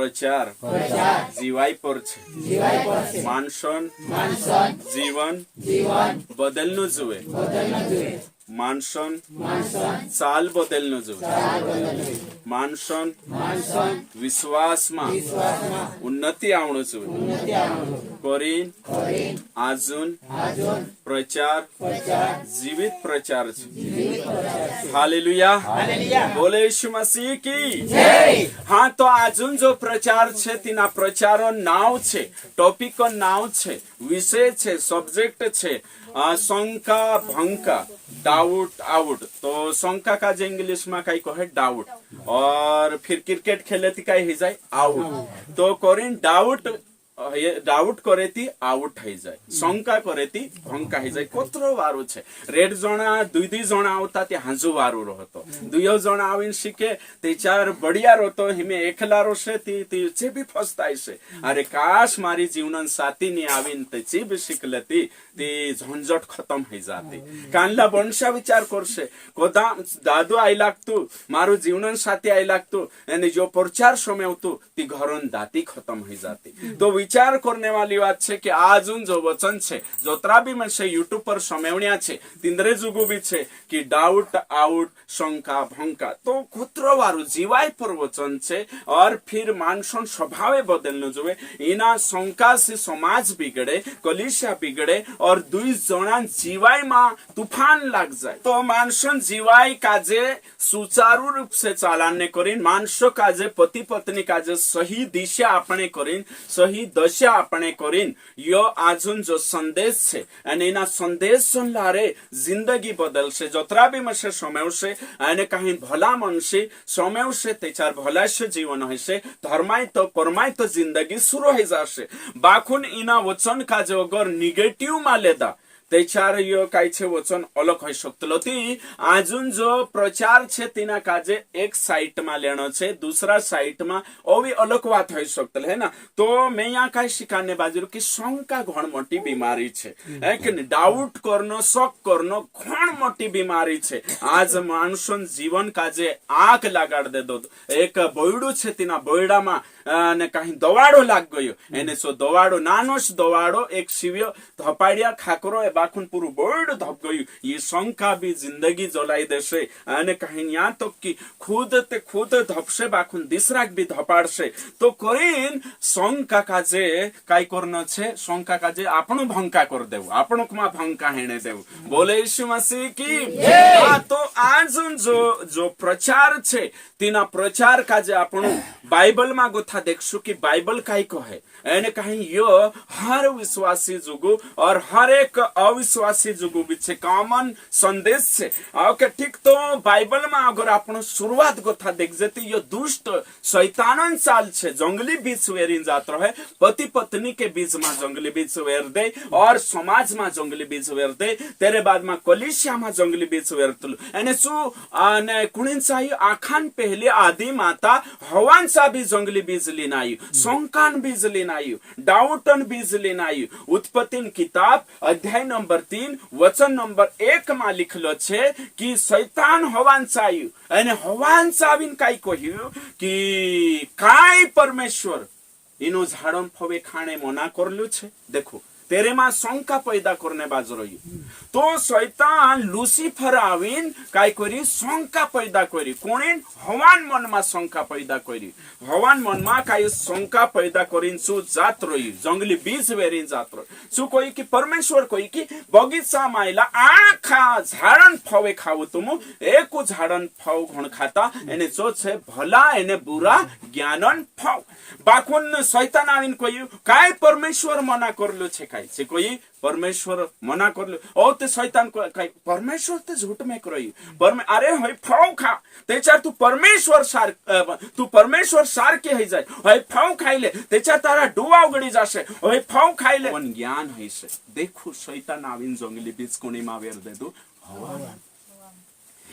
પ્રચાર જીવાય પર છે માણસોન જીવન બદલનું જુએ માણસોન ચાલ બદલનું જુએ માણસોન વિશ્વાસમાં ઉન્નતિ આવણું જુએ કોરીન આજુન પ્રચાર જીવિત પ્રચાર છે हालेलुया बोले यीशु मसीह की हाँ तो अजून जो प्रचार छे तीना प्रचारो नाव छे टॉपिको नाव छे विषय छे सब्जेक्ट छे शंका भंका डाउट आउट तो शंका का जो इंग्लिश में कई कहे डाउट और फिर क्रिकेट खेले थी कई हो जाए आउट तो कोरिन डाउट करे ती आउट हो जाए शंका करे ती भंका हो जाए कोतरो वारो छे रेड जना दुई जना आवता ते हाजू वारो रहतो दुई जना आवीन शिके ते चार बढ़िया रहतो हिमे एकला रोसे ती चे भी फसताय छे अरे काश मारी जीवन साथी ने आवीन ते चे भी शिकलती ती झंझट खत्म हो जाती कानला बनशा विचार करशे कोदा दादू आई लागतू मारू जीवन साथी आई लागतू एने जो प्रचार समयतू ती घरोन दाती खत्म हो जाती तो विचार करने वाली बात है कि आजून जो वचन है जोतरा भी मन से यूट्यूब पर समवण्या छे तिंद्रे जुगु भी छे कि डाउट आउट शंका भंका तो कुत्रो वारु जीवाय पर वचन छे और फिर मानसन स्वभावे बदलनो जोवे इना शंका से समाज बिगड़े कलिसिया बिगड़े और दुई जना जीवाय मा तूफान लग जाए तो मानसन जीवाय काजे सुचारू रूप से चालाने करीन मानसो काजे पति पत्नी काजे सही दिशा अपने करीन सही दशा अपने करीन यो आजुन जो संदेश छे अने एना संदेश सुनलारे जिंदगी बदल से जोतरा भी मसे समय से अने कहीं भला मन से समय से तेचार भला से जीवन है धर्माय तो परमाय तो जिंदगी शुरू हो जासे बाखुन इना वचन का जो अगर निगेटिव मा लेदा तेचार यो काय छे वचन अलग होई शकतलो ती आजुन जो प्रचार छे तीना काजे एक साइट मा लेनो छे दूसरा साइट मा ओवी अलग बात होई शकतल है ना तो मैं यहाँ काय शिकाने बाजू की शंका घण मोटी बीमारी छे एक डाउट करनो शक करनो घण मोटी बीमारी छे आज मानसन जीवन काजे आग लगाड़ दे दो एक बोयडू छे तीना बोयडा मा ने कहीं दवाड़ो लाग गयो एने सो दवाड़ो नानोश दवाड़ो एक शिव्य धपाड़िया खाकरो ए बाखुन पूरु बोर्ड धप गयो ये शंका भी जिंदगी जलाई देशे अने कहीं यहाँ तो कि खुद धपसे बाखुन दिसराक भी धपाड़से तो करीन शंका काजे काय करनो छे शंका काजे आपणो भंका कर देव आपणो कमा भंका हेणे देव बोले यीशु मसीह की हाँ तो आज जो प्रचार छे तीना प्रचार काजे आपणो बाइबल मा गोथा देखशु कि बाइबल काई कहे एने कहीं यो हर विश्वासी जुगु और हर एक अविश्वासी जुगु बीचे कॉमन संदेश छे ओके ठीक तो बाइबल में अगर आपण शुरुआत गोथा देख जेती यो दुष्ट शैतानन चाल छे जंगली बीच वेरिन जात रहे पति पत्नी के बीच में जंगली बीच वेर दे और समाज में जंगली बीच वेर दे तेरे बाद में कलिसिया में जंगली बीच वेरतलु एने सु ने कुणिन चाहि आखान पहले आदि माता हवान सा भी जंगली बीज लिनायु शंकान बीज लिनायु डाउटन बीज लिनायु उत्पत्तिन किताब अध्याय नंबर 3 वचन नंबर 1 में लिखलो छे कि शैतान हवान चायु अने हवान चाविन काई कह्यु कि काय परमेश्वर इनो झाड़न फवे खाने मना करलु छे देखो तेरे में शंका पैदा करने बाज रही तो शैतान लूसीफर आवीन काय करी शंका पैदा करी कोणेन हवान मन में शंका पैदा करी हवान मन में काय शंका पैदा करीन सु जात रही जंगली बीज वेरिन जात रही सु कोई कि परमेश्वर कोई कि बगीचा माइला आखा झाड़न फवे खाऊ तुम एक झाड़न फव घण खाता एने जो छे भला एने बुरा ज्ञानन फव बाकुन शैतान आवीन कोई काय परमेश्वर मना करलो छे काय से कोई परमेश्वर मना करलो ओ ते शैतान को परमेश्वर ते झूठ में करई अरे होय फव खा तेचार तू परमेश्वर सार के है जाय होय फव खाइले तेचार तारा डुआ उगडी जाशे होय फव खाइले पण ज्ञान हईसे देखो शैतान आवीन जंगली बीज कोणी मा वेर देदु हवा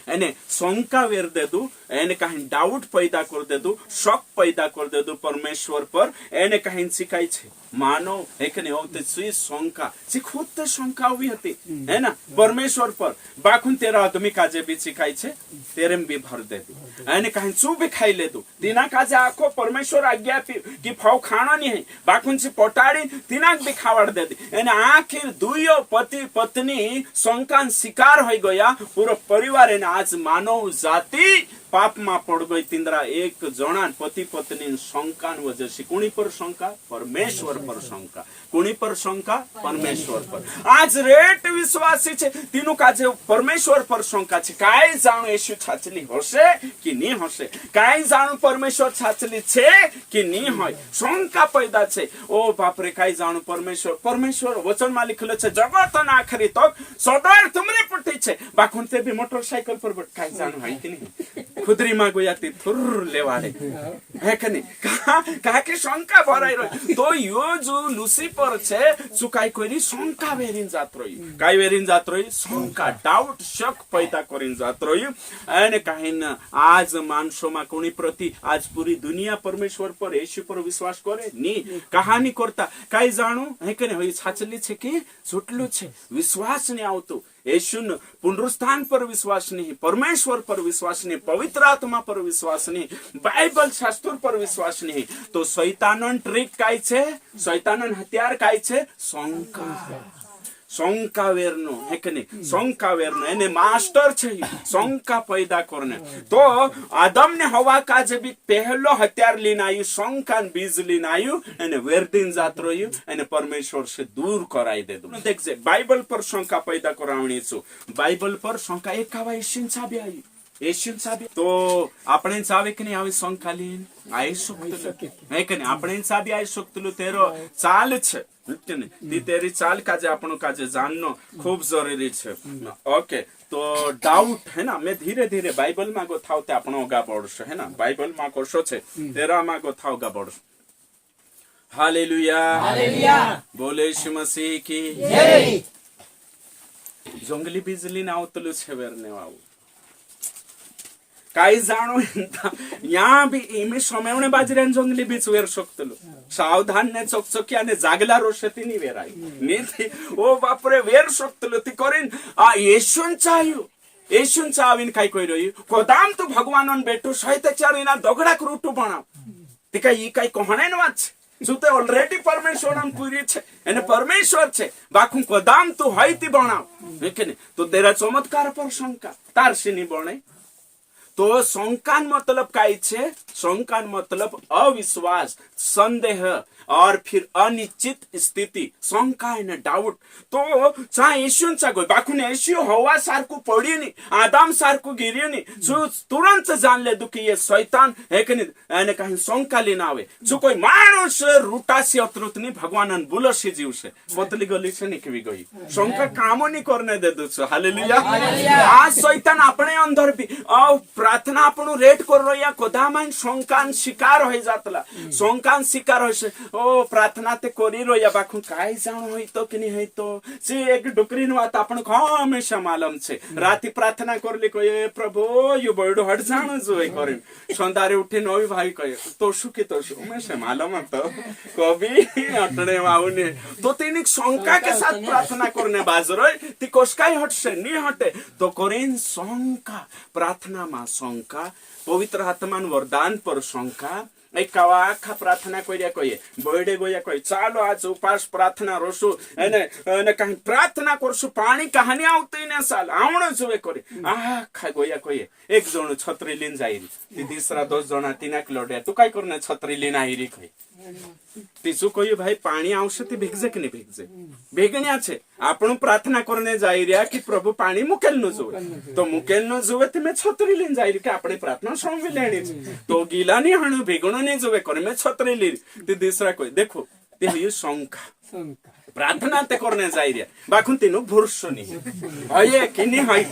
एने शंका वेर देदु एने कहीं डाउट पैदा कर देदु शक पैदा कर देदु परमेश्वर पर एने कहीं सिखाई छे मानो एक नहीं होते सुई शंका सी खुद ते शंका हुई हती है ना परमेश्वर पर बाखुन तेरा आदमी काजे भी सिखाई छे तेरे में भी भर दे दी एने कहीं चू भी खाई ले दू तीना काजे आखो परमेश्वर आज्ञा की फाव खाना नहीं है बाखुन से पटाड़ी तीना भी खावड़ दे दी एने आखिर दुयो पति पत्नी शंका शिकार हो गया पूरा परिवार एने आज मानव जाति पाप में पड़ गई तिंद्रा एक जना पति पत्नी शंका वजह से कुणी पर शंका परमेश्वर पर शंका कुणी पर शंका परमेश्वर पर आज रेट विश्वासी छे तीनु काजे परमेश्वर पर शंका छे काय जाणु येशू छाचली होशे कि नी होशे काय जाणु परमेश्वर छाचली छे कि नी होय शंका पैदा छे ओ बाप रे काय जाणु परमेश्वर वचन में लिखलो छे जगत ना आखरी तक सदैव तुमरे पटे छे बाखुन ते भी मोटरसाइकिल पर काय जाणु है कि नी खुदरी में गया ती थुर लेवाड़े है कि नहीं कहा कि शंका भराई रही तो यो जो लुसिफर छे चुकाई कोई शंका वेरिन जात रही काय वेरिन जात रही शंका डाउट शक पैदा करिन जात रही एने कहीं न आज मानसो में कोनी प्रति आज पूरी दुनिया परमेश्वर पर येशू पर विश्वास करे नी कहानी करता काय जाणू है कि नहीं छाचली छे कि छुटलू छे विश्वास नहीं आवतो येशू पुनरुत्थान पर विश्वास नहीं परमेश्वर पर विश्वास नहीं पवित्र आत्मा पर विश्वास नहीं बाइबल शास्त्र पर विश्वास नहीं तो शैतानन ट्रिक काय छे शैतानन हथियार काय छे शंका शंका वेरनो है कि नहीं शंका वेरनो एने मास्टर छे शंका पैदा करने तो आदम ने हवा का जब पहलो हथियार लीन आयु शंका बीज लीन आयु एने वेरदिन जात रह्यु एने परमेश्वर से दूर कराई दे दो देख जे बाइबल पर शंका पैदा करावणी छु बाइबल पर शंका एक आवा ईश्वन साबी आयु ईश्वन साबी तो આપણે ચાવે કે નહીં આવી શંકા લીન આઈ શકતું હે કે નહીં આપણે સાબી આઈ શકતું તેરો ચાલ છે तेरी चाल काजे आपनो काजे जाननो खूब जरूरी छे ओके तो डाउट है ना मैं धीरे धीरे बाइबल में गो थाव ते आपनो गा पड़शे है ना बाइबल में कोशो छे तेरा में गो थाव गा पड़शे हालेलुया हालेलुया बोले यीशु मसीह की जय जंगली बिजली ना आवतलु छे वेरने वाव काय जाणो यहाँ भी इमे समयने बाजरे जंगली बीच वेर शकतलो सावधान ने चकचकी ने जागला रोशती नी वेराई नीति ओ बापरे वेर शकतलो ती करीन आ येशून चाह्यो येशून चावीन काय कइरो कोदाम तो भगवानन बेटो सहितचारीना दगडाक रूटू बनाव ती काय ई काय कहणे न वाच जुते ऑलरेडी परमेश्वरन पूरी छे एने परमेश्वर छे बाखु कोदाम तो हईती बनाव लेकिन तो तेरा चमत्कार पर शंका तारसिनी बने तो शंकान मतलब काय छे शंकान मतलब अविश्वास संदेह और फिर अनिश्चित स्थिति शंका एंड डाउट तो चा येशून चा गो बाखुन येशू हवा सारखू पडी नी आदम सारखू गिरी नी जो तुरंत जान ले दुखी ये शैतान है कि एने कहीं शंका लेना आवे जो कोई मानुष रूटासी अतृत नी भगवानन बुलसी जीव से पतली गली से निकवी गई शंका कामो नी करने दे दो हालेलुया आज शैतान अपने अंदर भी प्रार्थना आपनु रेट कर रहिया कोदामान शंकान शिकार हो जातला शंकान शिकार होसे ओ प्रार्थना ते कोरी रहिया बाखु काय जाण होई तो कि नी होई तो से एक डुकरीन वात आपण हमेशा मालूम छे राती प्रार्थना करले कहे प्रभु यो बडो हट जाण जोय करे संदारे उठे नवी भाई कहे तो सुके तो हमेशा मालूम तो कभी अटणे वाउने तो तेनी शंका के साथ प्रार्थना करने बाजरो ती कोसकाई हटसे नी हटे तो करेन शंका प्रार्थना मा शंका पवित्र आत्मान वरदान पर शंका एक आखा प्रार्थना करिया कहे बर्डे गया कहे चालो आज उपास प्रार्थना रोसु एने कहीं प्रार्थना करसु पानी कहानी आवती ने साल आवण जुवे करे आखा गया कहे एक जण छत्री लिन जाईरी ती तीसरा 10 जना तिनाक लड्या तू काय करने छत्री लिन आईरी कहे तीसु कहे भाई पानी आवशे ती भेगजे कि नहीं भेगजे भेगण्या छे आपण प्रार्थना करने जाई रिया कि प्रभु पानी मुकेल न जुवे तो मुकेल न जुवे ते मैं छत्री लिन जाईरी कि आपणे प्रार्थना समवी लेणी तो गीला नहीं हणु भेगणो नहीं जुवे करे मैं छत्री ली ती तीसरा कहे देखो ते ये शंका प्रार्थना ते करने जाई रिया बाखुन तिनु भुरसुनी हये कि नहीं हई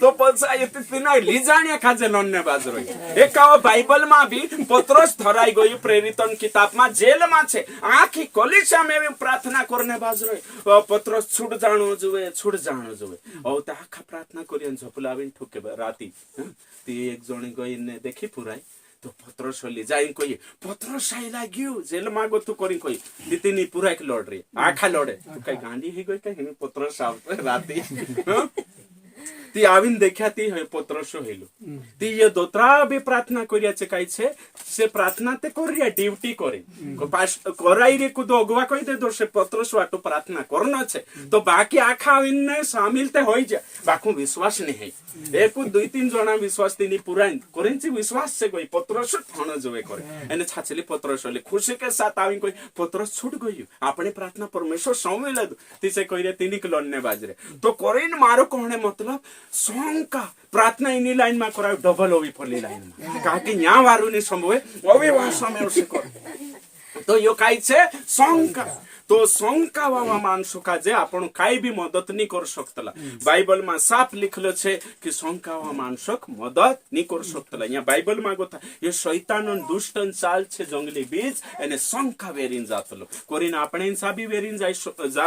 तो पछा यति तिना लिजानिया खाजे लन्ने बाजरो एकाव बाइबल मा भी पत्रोस धराई गयो प्रेरितन किताब मा जेल मा छे आखी कलिसा में भी प्रार्थना करने बाजरो पत्रोस छुट जाणो जुवे औ ता आखा प्रार्थना करियन झपलाविन ठोके राती ती एक जणी गई ने देखि पुराई तो पत्रोस होली जाई कोई पत्रोस आई लाग्यो जेल मागो तू करी कोई दितिनी पूरा एक लड़ रही आखा लड़े तू कई गांडी ही गई कहीं पत्रोस आव राती ती आविन देखा ती है पत्रोस हेलो ती ये दोतरा भी प्रार्थना करिया छे काई छे से प्रार्थना ते करिया ड्यूटी करे को पास कराई रे को दोगवा कहि दे दो से पत्रोस वाटो प्रार्थना करनो छे तो बाकी आखा इनने शामिल ते होई जा बाकू विश्वास नहीं है एक दुई तीन जना विश्वास तिनी पूरा करेंची विश्वास से कोई पत्रोस थाना जोवे करे एने छाचली पत्रोस ले खुशी के साथ आवी कोई पत्रोस छूट गई अपने प्रार्थना परमेश्वर सामने दो तिसे कहिरे तिनी के लड़ने बाजरे तो करेन मारो कहने मतलब शंका प्रार्थना इनी लाइन में कराओ डबल होवी फली लाइन में कहा कि यहाँ वारू नहीं संभव है ओवी भाषा में उसे कर तो यो काई छे शंका तो शंका वाला माणसो का जे आपण काई भी मदद नहीं कर सकतला बाइबल में साफ लिखलो छे कि शंका वाला माणसक मदद नहीं कर सकतला यहाँ बाइबल में गोता ये शैतान दुष्टन चाल छे जंगली बीज एने शंका वेरिन जातलो कोरिन आपण इंसा भी वेरिन जाई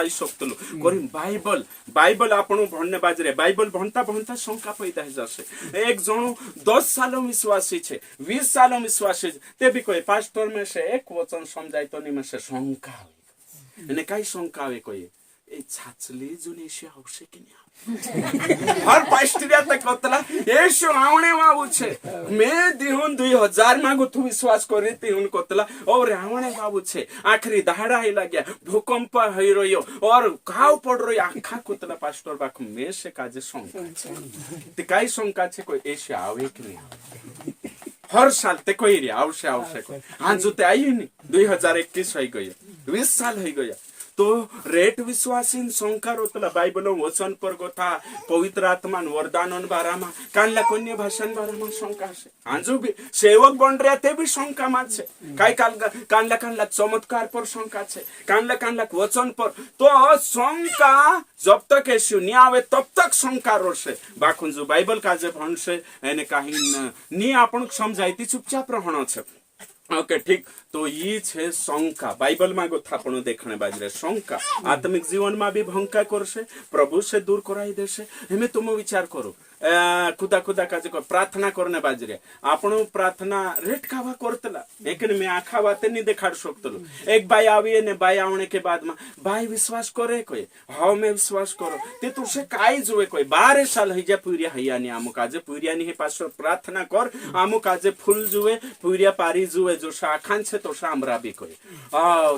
सकतलो कोरिन बाइबल आपण भन्ने बाजरे बाइबल भन्ता भन्ता शंका पैदा है जसे एक जणो 10 साल विश्वासी छे 20 साल विश्वासी ते भी कोई पास्टर में से एक वचन समझाई तो नहीं में से शंका એને કઈ શંકા આવે કોઈ એ છાછલી જુને છે આવશે કે નહીં હર પાસ્ટરિયા તક કતલા యేసు આવણે બાબુ છે મે દિहुन 2000 માં ગુથુ વિશ્વાસ કરી તિहुन કતલા और આવણે બાબુ છે આખરી દહાડા હે લાગ્યા ભૂકંપ હઈ રહ્યો और ઘાવ પડ રહ્યો આખા કતલા પાસ્ટર બાક મે છે કાજે શંકા છે તે કઈ શંકા છે કોઈ యేసు આવે કે નહીં हर साल ते कोई रे आवश्य कोई हाँ जो ते आई नहीं 2021 हो गया 20 साल हो गया तो रेट विश्वासीन शंका रोतला बाइबल वचन पर गोथा पवित्र आत्मा वरदानन बारामा कानला कन्या भाषण बारामा शंका से आजो भी सेवक बन रहे ते भी शंका मा छे काई कानला चमत्कार पर शंका छे कानला वचन पर तो शंका जब तक यीशु नहीं आवे तब तक शंका रोसे बाखुन जो बाइबल का जे भणसे एने काही नी आपण समझाइती चुपचाप रहणो छे ओके ठीक तो ये छे शंका बाइबल में गोथा पण देखने बाजरे शंका आत्मिक जीवन में भी भंका करसे प्रभु से दूर कराई देसे हमें तुम विचार करो खुदा काजे को प्रार्थना करने बाजरे आपण प्रार्थना रेट खावा करतला लेकिन मैं आखा बाते नहीं देखाड़ सकतलो एक भाई आवी ने भाई आने के बाद में भाई विश्वास करे कोई हां मैं विश्वास करो ते तुसे काई जोवे कोई 12 साल हई जा पूरिया हइया ने आमु काजे पूरिया नहीं पास प्रार्थना कर आमु काजे फूल जुवे पूरिया पारी जुवे जो शाखान छे तो सामरा भी कोई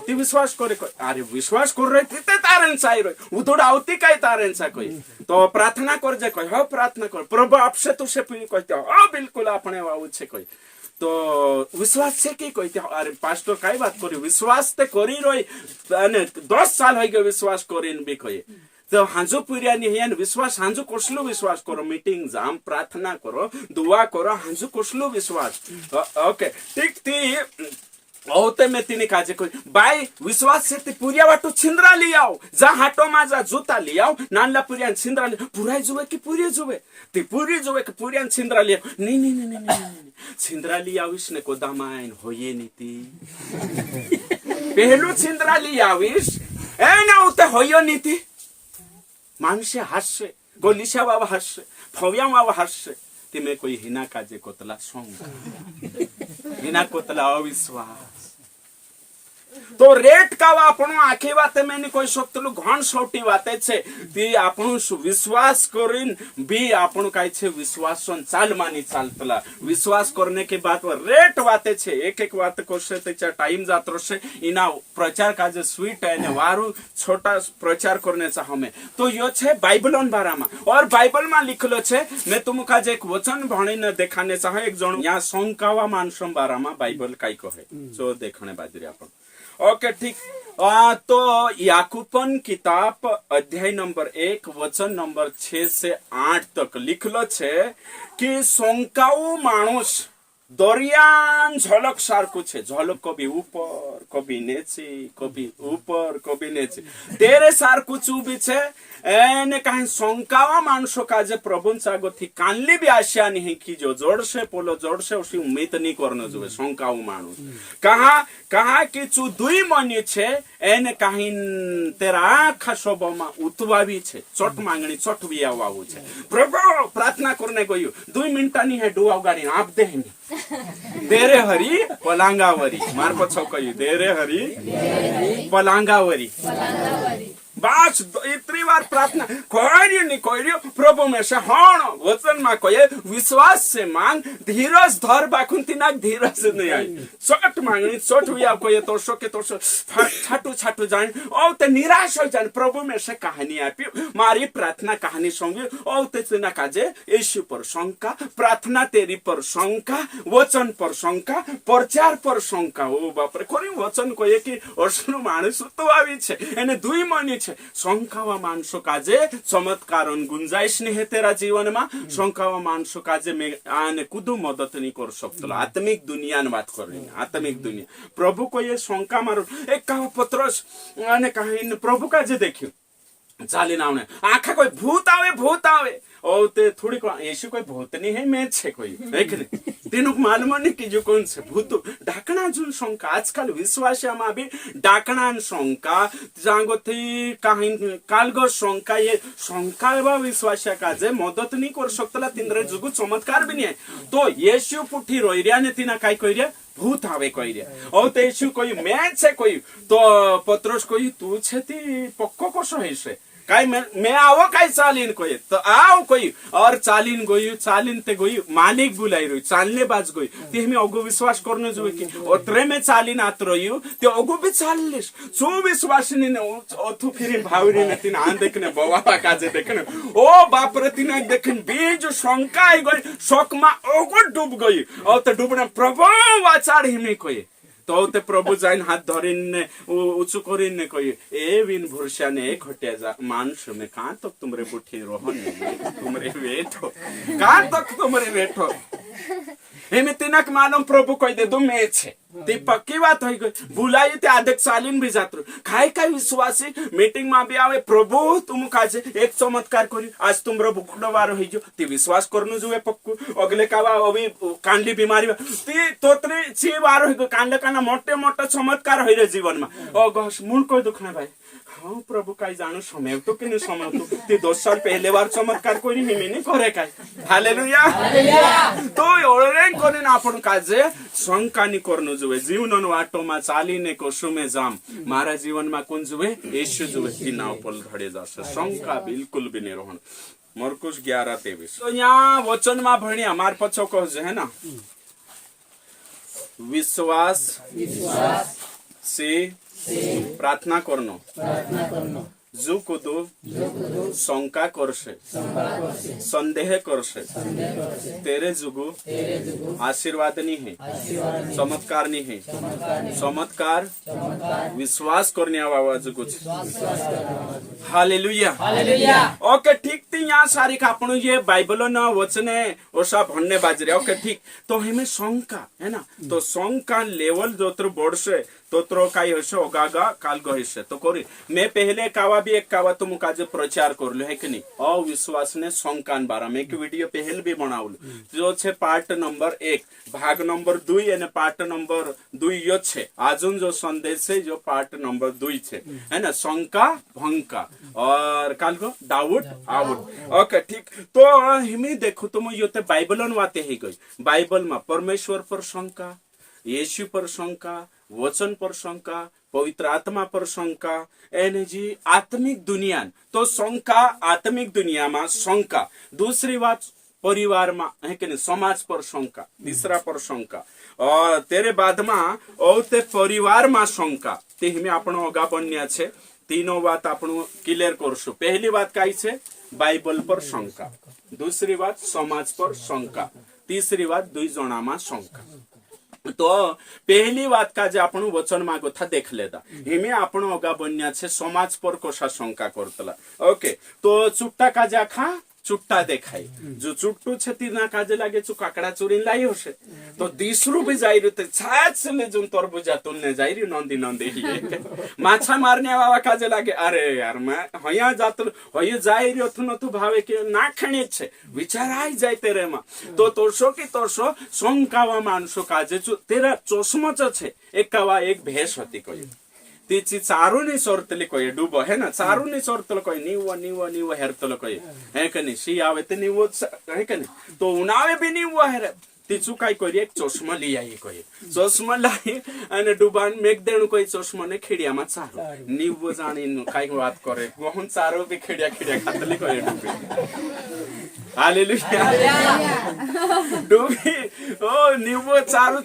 ती विश्वास करे कोई अरे विश्वास कर रहे ते तारन साई रे उदोड़ आवती काय तारन सा कोई तो प्रार्थना कर जे कोई हां प्रार्थना प्रभु आपसे तुसे कहते हो बिल्कुल अपने बाबू छे कोई तो विश्वास से की कहते हो अरे पास्टर काई बात करी विश्वास ते करी रही 10 साल हो गए विश्वास करीन भी कोई तो हांजो पुरिया नहीं है विश्वास हांजो कसलो विश्वास करो मीटिंग जाम प्रार्थना करो दुआ करो हांजो कसलो विश्वास ओके ठीक थी औते में तिने काजे कोई बाई विश्वास से पुरिया वाटो छिंद्रा लियाओ जा हाटो मा जा जूता लियाओ नानला पुरिया छिंद्रा लियाओ पुराई जुवे कि पुरी जुवे ते पुरी जुवे कि पुरिया छिंद्रा लियाओ नहीं छिंद्रा लियाविस ने कोदामाइन होये नीति पहलो छिंद्रा लियाविस ए ना उते होयो नीति मानुष्य हास्य गोलिशा बाबा हास्य फव्या बाबा हास्य तिमे कोई हिना काजे कोतला शंका हिना कोतला अविश्वास तो रेट का आपणो आखी बाते मैंने कोई सकतलो घण सोटी बाते छे ती आपणो विश्वास करिन भी आपणो काय छे विश्वासन चाल मानी चालतला विश्वास करने के बाद रेट बाते छे एक बात कोसे तेचा टाइम जातरो छे इना प्रचार का जे स्वीट है ने वारू छोटा प्रचार करने चा हमें तो यो छे बाइबलन बारामा और बाइबल में लिखलो छे मैं तुमका जे एक वचन भणीने देखाने चाहे एक जण या शंकावा मानसम बारामा बाइबल काई कहे जो देखने बाजरी आपण ओके ठीक तो याकूबन किताब अध्याय नंबर 1 वचन नंबर 6 से 8 तक लिखलो छे कि शंकाऊ मानुष दरियान झलक सारको छे झलक कभी ऊपर कभी नीचे कभी ऊपर कभी नीचे तेरे सारको चुबी छे एने कहीं शंकावा मानुषो का जे प्रभुंचा गोथी कानली भी आशा नहीं की जो जोड़ से पोलो जोड़ से उसी उम्मीद नहीं करना जो शंकाऊ मानुष कहा कि चु दुई मनी छे एने कहीं तेरा आखा शोभमा उतवावी छे चोट मांगनी चोट भी आवाऊ छे प्रभु प्रार्थना करने गयो 2 मिनट नहीं है डुआ गाड़ी आप दे देरे हरी पलांगावरी मार पछो कही देरे हरी पलांगावरी बस इतनी बार प्रार्थना कोई नहीं कोई प्रभु में से हण वचन में कोई विश्वास से मांग धीरज धर बाकुन तिनाक धीरज नहीं आई छोट मांगनी छोट हुई आपको ये तोड़सो के तोड़सो छाटू छाटू जान और ते निराश हो जान प्रभु में से कहानी आपी मारी प्रार्थना कहानी संगे और ते तिना काजे यीशु पर शंका प्रार्थना तेरी पर शंका वचन पर शंका प्रचार पर शंका ओ बाप रे कोनी वचन कोई कि अर्सनो मानुस तो आवी छे एने दुई मनी शंका व मानसो काजे चमत्कार गुंजाइश नहीं है तेरा जीवन में शंका व मानसो काजे में आने कुदू मदद नहीं कर सकते आत्मिक दुनिया ने बात कर रही है आत्मिक दुनिया प्रभु को ये शंका मारो एक कहा पत्रस आने कहा प्रभु का जे देखियो चाली ना आखा कोई भूत आवे और ते थोड़ी को यीशु कोई भूत नहीं है मैं छे कोई देख नहीं तीनों मालूम नहीं कि जो कौन से भूत डाकना जुन शंका आजकल विश्वास में भी डाकना शंका जांगो थी कहीं कालगो शंका ये शंका एवं विश्वास का जे मदद नहीं कर सकता तिंद्रे जुगु चमत्कार भी नहीं है तो यीशु पुठी रोइरिया ने तीना काय कइरिया भूत आवे कइरिया और ते यीशु कोई मैं छे कोई तो पत्रोस कोई तू छे ती पक्को कोसो है से काई मैं आओ काई चालीन कोई तो आओ कोई और चालीन ते गई मालिक बुलाई रही चालने बाज गई ते हमें अगो विश्वास करने जो कि ओतरे में चालीन आत रही ते अगो भी चाललिस सो विश्वास ने ओथु फिर भावरी ने तीन आन देखने बाबा काजे देखने ओ बाप रे तीन देखन बीज शंका आई गई शोक मा अगो डूब गई और ते डूबने प्रभु वाचाड़ हिमे कोई तो ते प्रभु जाइन हाथ धरिन ने उचु करिन ने कोई ए विन भुरसा ने घटे जा मानुष में कहां तक तुमरे बुठी रोहन तुमरे बैठो कहां तक तुमरे बैठो हेमे तिनक मालूम प्रभु कोई दे दो मैं छे ते पक्की बात होई गई बुलाई ते आधक सालिन भी जात खाई का विश्वासी मीटिंग में भी आवे प्रभु तुम काजे एक चमत्कार करी आज तुमरो बुखडवार होई जो ते विश्वास करनु जुए पक्कू अगले कावा अभी कांडली बीमारी ते तोतरे छे बार होई गई कांड काना मोटे मोटे चमत्कार होई रे जीवन में ओ गस मुन कोई दुखना भाई हाँ प्रभु काई जानो समय तो कि नहीं समय तो ते 2 साल पहले बार चमत्कार कोई नहीं मैंने करे काई हालेलुया तो ओरे कोने ना आपण काजे शंका नि करनु जुए जीवन वाटो मा चालीने को सुमे जाम मारा जीवन मा कोन जुए यीशु जुए तिना उपल धडे जासे शंका बिल्कुल भी नहीं रहन मरकुस 11:23 तो यहाँ वचन मा भणिया मार पछो कह जे है ना विश्वास से प्रार्थना करनो जो कुदो शंका करसे संदेह करसे तेरे जुगु आशीर्वाद नहीं है चमत्कार नहीं है चमत्कार विश्वास करने वाला जुगु हालेलुया ओके ठीक थी यहाँ सारी आपण ये बाइबल न वचने ओसा भन्ने बाजरे ओके ठीक तो हमें शंका है ना तो शंका लेवल जोत्र बढ़से तोत्रो काई हसे ओगागा काल गहिसे तो कोरी मैं पहले कावा भी एक कावा तुम काजे प्रचार करलो है कि नहीं अविश्वास ने शंकान बारा में एक वीडियो पहल भी बनाउलो जो छे पार्ट नंबर 1 भाग नंबर 2 यानी पार्ट नंबर 2 यो छे आजुन जो संदेश है जो पार्ट नंबर 2 छे है ना शंका भंका और काल को डाउट आउट ओके ठीक तो हिमी देखो तुम यो ते बाइबलन वाते है गई बाइबल में परमेश्वर पर शंका यीशु पर शंका वचन पर शंका पवित्र आत्मा पर शंका एने जी आत्मिक दुनिया तो शंका आत्मिक दुनिया में शंका दूसरी बात परिवार में है कि नहीं समाज पर शंका तीसरा पर शंका और तेरे बाद में और ते परिवार में शंका ते हमें आपण अगा बन्या छे तीनों बात आपण क्लियर करसु पहली बात काई छे बाइबल पर शंका दूसरी बात समाज पर शंका तीसरी बात 2 जना में शंका तो पहली बात का जे आपण वचन मागो था देख लेदा हिमे आपण अगा बन्या छे समाज पर कोसा शंका करतला ओके तो चुट्टा का जा खा चुट्टा देखाई जो चुट्टू छे तीना काजे लागे छु काकड़ा चुरीन लाई होसे तो दिसरु भी जाई रते छाछ ले जुन तरबुजा तुलने जाई रि नंदी नंदी ही माछा मारने वाला काजे लागे अरे यार मैं हया जात हय जाई रि अथु नथु भावे के ना खणे छे विचार आई जाय तेरे मा तो तोरसो की तोरसो शंकावा मानसो काजे छु तेरा चश्मा छे एकवा एक भेष होती कोई तीची चारू नहीं सोरतली कोई डूबो है ना चारू नहीं सोरतल कोई नीव हेरतल कोई है कनी सी आवे ते नीव है कनी तो उनावे भी नीव है तिचू काय करी एक चष्मा लिया कहे चष्मा लाई અને ડુબાન મેક દેણું કોઈ ચશ્મા ને ખેડિયામાં ચારો નીવો જાણી કાઈ વાત કરે ગોહન ચારો બી ખેડિયા ખેડિયા ખાતલી કરે ડુબે હાલેલુયા ડુબી ઓ નીવો ચારો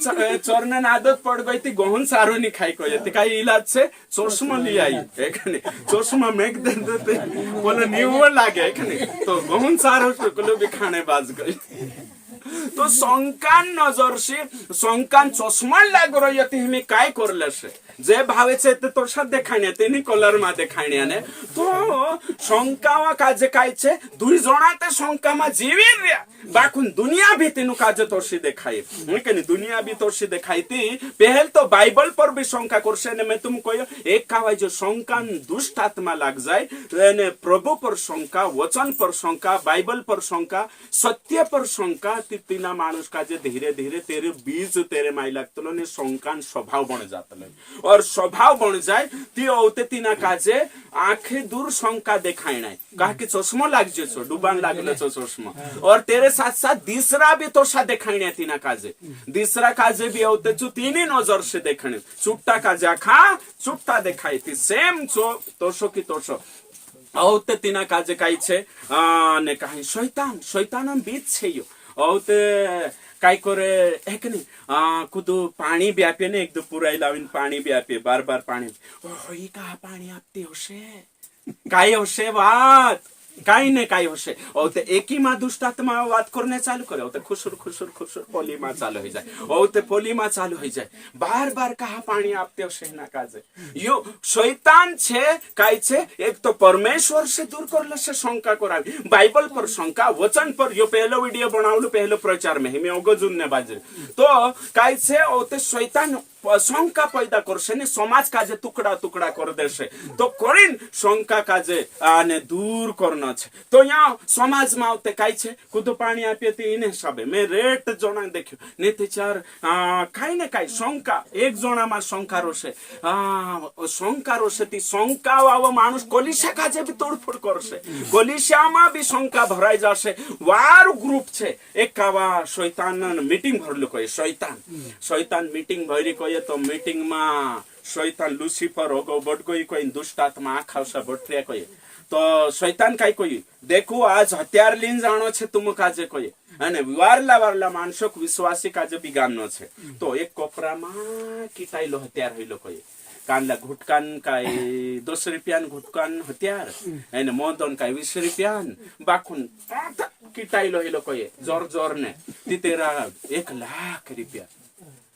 ચોરને આદત પડ ગઈ તી ગોહન ચારો ની ખાઈ કहे તે કાઈ इलाज છે ચશ્મા લઈ आई એકને ચશ્મા મેક દે દે બોલે નીવો લાગે એકને તો ગોહન ચારો કોલો બી ખાણે બાજ ગઈ तो संकान नजरशी संकान चष्मा लागो यती हमी काय करलेशे जे भावेचे ते तोषा देखाण्या तेनी कलर मा देखाण्याने तो शंकावा काजे कायचे दुई जणा ते शंकामा जीवी रे बाकुन दुनिया भी तेनु काजे तोषी देखाई मुकेनी दुनिया भी तोषी देखाईती पहल तो बाइबल पर भी शंका करसे ने मैं तुम कयो एक कावाय जो शंकान दुष्ट आत्मा लाग जाय ने प्रभु पर शंका वचन पर शंका बाइबल पर शंका सत्य पर शंका तीना मानुष का जे धीरे धीरे तेरे बीज तेरे माई लगतलो ने शंकान स्वभाव बन जातलो और स्वभाव बन जाए ती औते तीना काजे आंखें दूर शंका देखाई नाही कहा कि चश्मा लाग जे छो डुबान लागले छो चश्मा और तेरे साथ साथ दूसरा भी तोषा देखाई तीना काजे दूसरा काजे भी औते छु तीनी नजर से देखणे चुट्टा काजे आखा चुट्टा देखाई थी सेम छो तोषो की तोषो औते तीना काजे काई छे ने काई शैतान शैतान बीच छे यो औते काय करे एक नहीं कुदू पानी ब्यापे ने एक दो पुराई लाविन पानी ब्यापे बार बार पानी ओ ये का पानी आपते होशे काय होशे बात काही नाही काही होशे ओ ते एकी मा दुष्टात्मा बात करने चालू करे ओ ते खुसुर खुसुर खुसुर पोलीमा चालू हो जाए ओ ते पोलीमा चालू हो जाए बार बार कहा पानी आपते होशे ना काजे यो शैतान छे काय छे एक तो परमेश्वर से दूर करले से शंका करावी बाइबल पर शंका वचन पर यो पहलो वीडियो बनावलो पहलो प्रचार में हिमे ओगजुन ने बाजे तो काय छे ओ ते शैतान शंका पैदा करसे ने समाज काजे टुकड़ा टुकड़ा कर देशे तो करिन शंका काजे आने दूर करना छे तो यहाँ समाज में आवते काय छे कुदो पानी आपे ते इने सबे मैं रेट जणा देख्यो ने ते चार काय ने काय शंका एक जणा मा शंका रोसे शंका रोसे ती शंका वाव माणूस कलिशा काजे भी तोडफोड करसे कलिशा मा भी शंका भराई जासे वार ग्रुप छे एक कावा शैतान मीटिंग भरलो कहे शैतान मीटिंग भरी कहे तो मीटिंग मा शैतान लुसिफर होगो बडगोई कोई दुष्ट आत्मा आखावसा बटरिया कहे तो शैतान काय कही देखो आज हत्यार लीन जानो छे तुम काजे कहे અને વારલા વારલા માણસો વિશ્વાસી કાજે બિગામનો છે તો એક કોપરામાં કીટાઈલો હત્યાર હઈલો કहे કાનલા ઘુટકાન કાય 10 રૂપિયાન ઘુટકાન હત્યાર એને મોદન કાય 20 રૂપિયાન બાખુન કીટાઈલો હઈલો કहे જોર જોર ને તી તેરા 1 લાખ રૂપિયા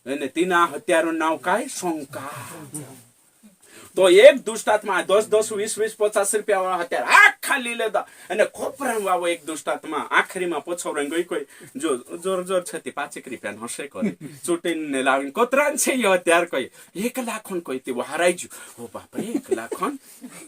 એને તીના હત્યારનું નામ કાય શંકા तो एक दुष्टात्मा 10 10 20 20 50 रुपया वाला हत्यार आखा ली लेदा અને ખોપરામાં વાવો એક દુષ્ટાત્મા આખરીમાં પોછોરંગ ગઈ કોઈ જો જોર જોર છતી 5 રૂપિયા હશે કરે ચૂટીને લાવીને કોતરાન છે યો હત્યાર કોઈ 1 લાખન કોઈ તે હારાઈ ગયું ઓ બાપ રે 1 લાખન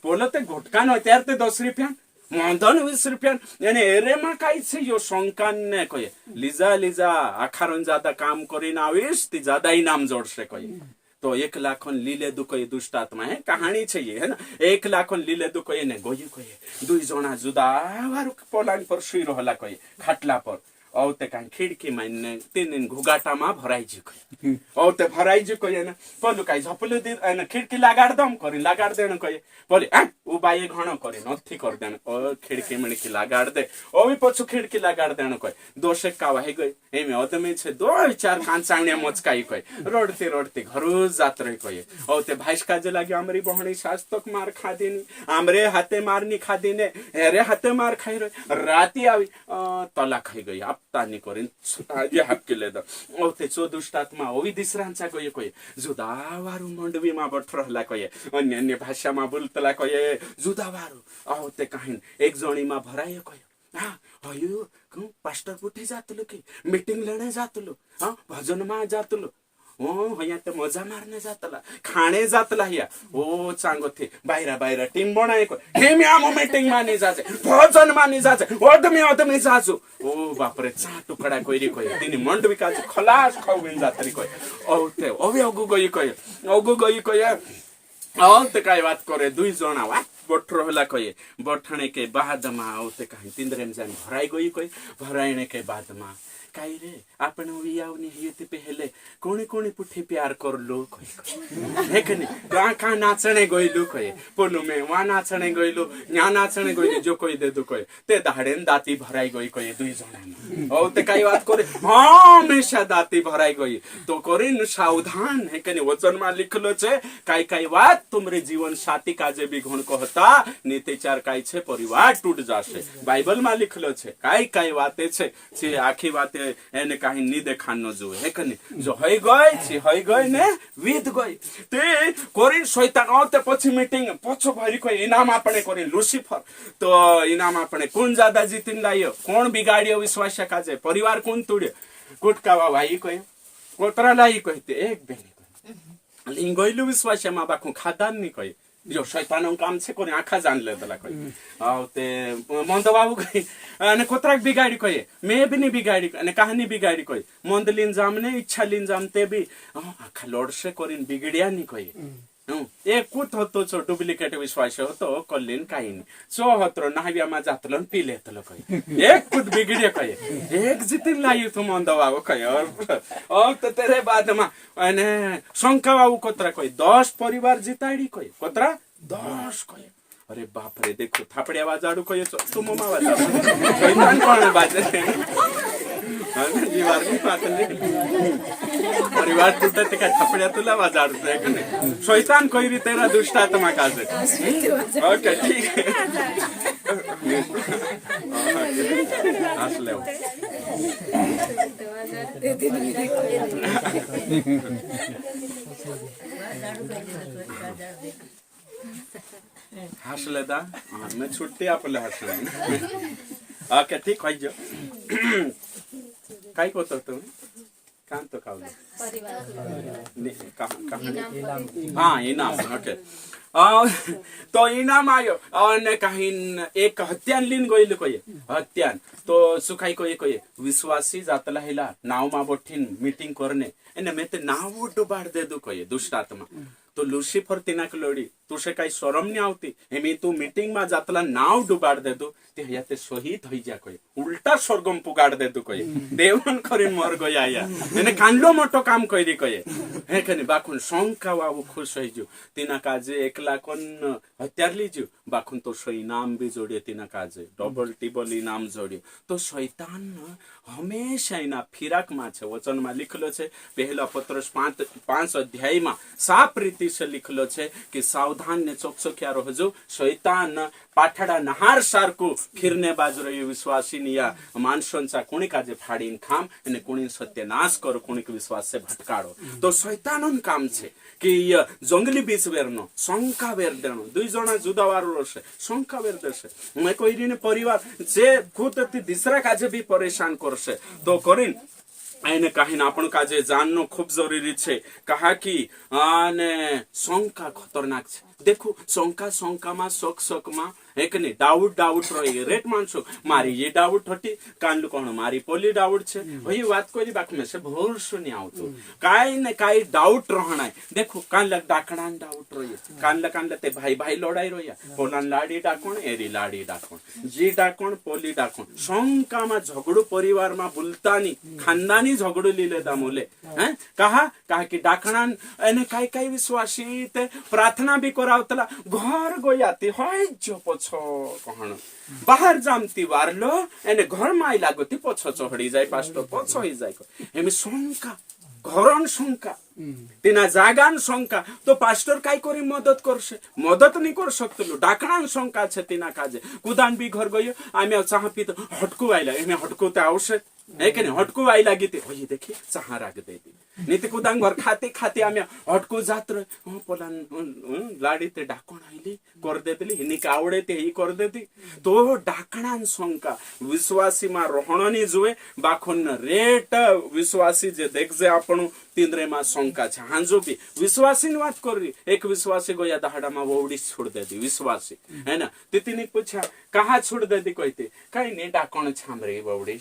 બોલતે ઘોટકાનો હત્યાર તે 10 રૂપિયા મોંધન 20 રૂપિયા અને એરેમાં કાઈ છે યો શંકાન ને કોઈ લીજા લીજા આખારન જાદા કામ કરીને આવીશ તી જાદા ઇનામ જોડશે કોઈ तो 1 लाखन लीले दुको दुष्टात्मा है कहानी छे ये है ना 1 लाखन लीले दुको ने गोयु कोये दुई जणा जुदा वारु पोलान पर सुई रहला कोये खाटला पर औते कान खिड़की माने तीन घुगाटा मा भराई जी कोये औते भराई जी कोये ना पलु काई झपलु दे न खिड़की लगाड दम करी लगाड देन कोये बोले उ बाई घणो करे नथी कर देन ओ खिड़की मणकी लगाड दे ओ भी पछु खिड़की लगाड देन कोये दोषे का वाही गई एमे ओतमे छे दो चार कांचाणे मचकाई कोये रोडते घरु जात रही कोये औते भाइस काजे लागे हमरी बहणी शास्तक मार खादीनी हमरे हाथे मारनी खादीने हेरे हाथे मार खाई रे राती आवी तला खाई गई आपतानी करिन जे हक्केले द औते चो दुष्टात्मा ओवी दिसरांचा कोये कोये जुदावारु मंडवीमा बठरहला कोये अन्य अन्य भाषामा बोलतला कोये जुदावारु औते काहीन एक जणीमा भराय कोये हा अयो पास्टर पुठे जातलो की मीटिंग लेणे जातलो हा भजन मा जातलो ओ हया ते मजा मारने जातला खाणे जातला हया ओ चांगो थे बायरा बायरा टीम बनाएको हे मी आमो मीटिंग माने जाजे भजन माने जाजे ओदमी जाजो ओ बाप रे चा टुकड़ा कोइरी कोइ तिनी मंडवी काज खलास खाउबिन जातरी कोइ ओ ते ओवे ओगु गई कोइ औ ते काय बात करे दुई जणा वा बठरो होला कहे बठणे के बाद मा औते कहीं तिंद्रेम जान भराई गई कोई भराइने के बाद मा काई रे आपण वियावनी हेते पहले कोणी कोणी पुठे प्यार करलो है कि नहीं का नाचणे गइलु कहे पोनु में वा नाचणे गइलु न्या नाचणे गइलु जो कोई दे दु कहे ते धाडेन दाती भराई गई कहे दुई जना औ ते काई बात करे हमेशा दाती भराई गई तो करिन सावधान है कि नहीं वचन में लिखलो छे काई काई बात तुमरे जीवन साथी काजे भी घण कहता नीति चार काई छे परिवार टूट जाशे बाइबल में लिखलो छे काई काई बाते छे छे आखी बाते एने काई नी देखानो जोए है कि नहीं जो हई गई ने विद गई ते कोरिन शैतान आते पछि मीटिंग पछो भरी कोई इनाम आपने कोरिन लूसीफर तो इनाम आपने कोन ज्यादा जितिन लायो कोन बिगाडियो विश्वास काजे परिवार कोन तोड्यो कुटका भाई कयो कोतरा लाई कहते एक बेनी लिंगोइलु विश्वास मा बाखु खादान नि कयो जो शैतान काम छे कोनी आखा जान ले दला कयो आउते मंद बाबू कही अने कोतरा बिगाडी कयो मैं भी नहीं बिगाडी अने कहानी बिगाडी कयो मंद लिन जामने इच्छा लिन जामते भी आखा लड़से कोरिन बिगड़िया नि कयो एक कुत होतो छो डुप्लिकेट विश्वास होतो कल्लिन काहीन सो हत्रो नाहिया मा जातलन पिले तलो कयो एक कुत बिगड़े कयो एक जितिन लायो तु मंद बाबू कयो और तो तेरे बाद में अने शंका बाबू कोतरा कयो 10 परिवार जिताडी कयो कोतरा 10 कयो अरे बाप रे देखो थापड़िया वाजाडू कयो तुम मा वाजाडू शैतान कोण बाजे जीवार में पातले परिवार टूटे ते का थपड़िया तुला वाजाडू है कि नहीं शैतान कोई भी तेरा दुष्ट आत्मा काजे ओके ठीक है असले हसले दा मैं छुट्टी आपले हसले ओके ठीक है जो काय करतो तुम्ही काम तो कावलं हाँ इनाम ओके तो इनाम आयो और कहीं एक हत्यान लिन गइल कोई हत्यान तो सुखाई कोई विश्वासी जातला हिला नाव मा बोठिन मीटिंग करने एने में ते नाव डुबाड़ दे दो कोई दुष्ट आत्मा तो लूसीफर तिनाक लोडी तुसे काही शरम नहीं आवती एमी तू मीटिंग में जातला नाव डुबाड़ दे दो ते हयाते शहीद होई जा कोई उल्टा स्वर्गम पुगाड़ दे दो कोई देवन करिन मर गया या एने कांडलो मोटो काम कइरी कोई हे कने बाखुन शंका बाबू खुश होई जो तिना काजे एकला कोन हत्यार लीजो बाखुन तो सो इनाम भी जोड़े तिना काजे डबल टिबल इनाम जोड़े तो शैतान हमेशा इना फिराक मा छे वचन में लिखलो छे पहला पत्रस 5 अध्याय में साफ रीति से लिखलो छे कि सावधान ने चोकचोकिया रहजो शैतान पाठड़ा नहार सार को फिरने बाजरो यो विश्वासी निया मानसोंचा कोणी काजे फाड़ीन खाम અને કોણી સત્યનાશ કરો કોણી વિશ્વાસ से भटकाड़ो तो शैतानन काम छे कि जंगली बीच वेरनो शंका वेर देनो दुई जना जुदावारो रसे शंका वेर देसे मैं कोई ने परिवार जे खुद तीसरा काजे भी परेशान करसे तो करिन आने कहीं आपण काजे जाननो खूब जरूरी छे कहा कि आने शंका खतरनाक छे देखो शंका मा शक मा एक नहीं डाउट रही रेट मानसो मारी ये डाउट हटी कांडू कोण मारी पोली डाउट छे वही बात कोई बाक में से भोर सुनी आवतो काई ने काई डाउट रहना देखो कान लग डाकणा डाउट रही कान लग ते भाई लड़ाई रोया पोलान लाडी डाकोण एरी लाडी डाकोण जी डाकोण पोली डाकोण शंका मा झगड़ो परिवार मा बुलतानी खानदानी झगड़ो लीले दा मोले हैं कहा कि डाकणा एने काई विश्वासी ते प्रार्थना भी करावतला घर गोयाती होय जो कहण बाहर जामती वारलो एने घर माई लागती पछो चढ़ी जाए पास्टर पछो ही जाए एमे शंका घरन शंका तिना जागान शंका तो पास्टर काय करी मदत करसे मदत नहीं कर सकतलो डाकणान शंका छे तिना काजे कुदान भी घर गयो आमे चाह पी तो हटकू आइला एमे हटकू ते आवश्यक है कि नहीं हटकू आई लगी थी ये देखिए चाह राग दे दी नीति कुदांग घर खाते आम हटकू जात रहे पोलान लाड़ी ते डाकण आईली कर देती हिनी का आवड़े ते ही कर देती तो डाकणान शंका विश्वासी मा रहणनी जुए बाखुन रेट विश्वासी जे देख जे आपण तिंद्रे मा शंका छे हांजो भी विश्वासी ने बात कर रही एक विश्वासी गोया दहाड़ा मा वोड़ी छोड़ दे दी विश्वासी है ना तितिनी पूछा कहाँ छोड़ दे दी कहते कहीं नहीं डाकण छामरे वोड़ी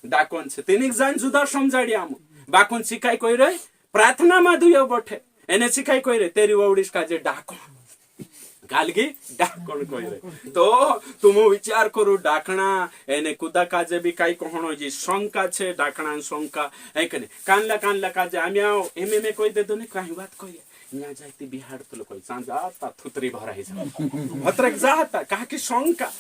डाकोन छे तिनी जान जुदा समझाड़ी आम बाकोन सिकाई कोई रे प्रार्थना मा दुयो बठे एने सिकाई कोई रे तेरी वोड़ीस का जे डाकोन कालगी डाकण कहले तो तुम विचार करू डाकणा एने कुदा काजे भी काई कहणो जी शंका छे डाकणा शंका है कने कानला कानला काजे आम्या एमे कोई दे दो ने काई बात कही यहाँ जाती बिहार तो लोग जाता थुतरी भराई भत्रक जाता कहा कि शंका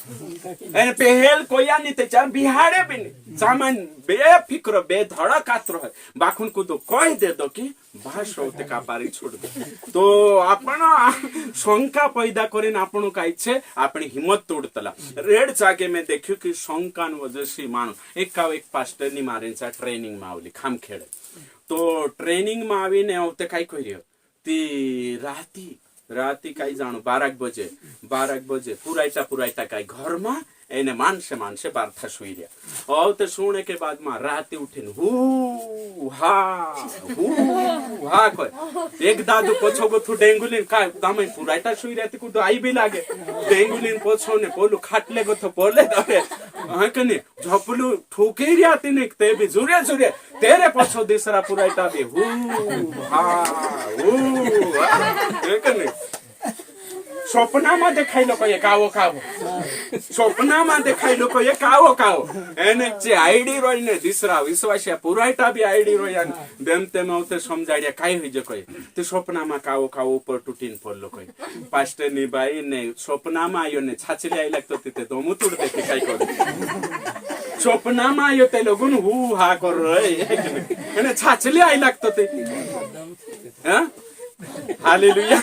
एने पहल कोया नहीं ते चार बिहारे भी नहीं सामान बेफिक्र बेधड़क आत्र है बाखुन को तो कह दे दो कि भाषा होते का पारी छोड़ दो तो आपण शंका पैदा करें आपण का इच्छे अपनी हिम्मत तोड़तला रेड जागे में देखियो कि शंकान वजह से मानो एक पास्टर नि मारेंचा ट्रेनिंग में आवली खाम खेड़े तो ट्रेनिंग में आवीने आवते काय कहियो ती राती काही जाणो 12 बजे पुरायटा काही घर में एने मानसे बारथा सुई रहा और तो सोने के बाद में राते उठे हू हा कोई एक दादू पछो गो डेंगुलिन का तमे पुरायटा सुई रहती कुछ आई भी लागे डेंगुलिन पछो ने बोलू खाटले गो तो बोले दे हकने झपलू ठोके रिया तिने ते भी जुरे तेरे पछो दिसरा पुरायटा भी हकने स्वप्ना में देखाई लो ये कावो स्वप्ना में देखाई लो ये कावो एने जे आईडी रोय ने दिसरा विश्वासिया पुरायटा भी आईडी रोय देम ते मौते समजाड़िया काई होई जे कोई ते स्वप्ना में कावो ऊपर टूटीन पड़लो कोई पास्टर नी बाई ने स्वप्ना में आयो ने छाचली आई लगतो ते दोमु तुड़ देखे काई कर स्वप्ना में आयो ते लोगन हु हा कर रे एने छाचली आई लगतो ते हां हालेलुया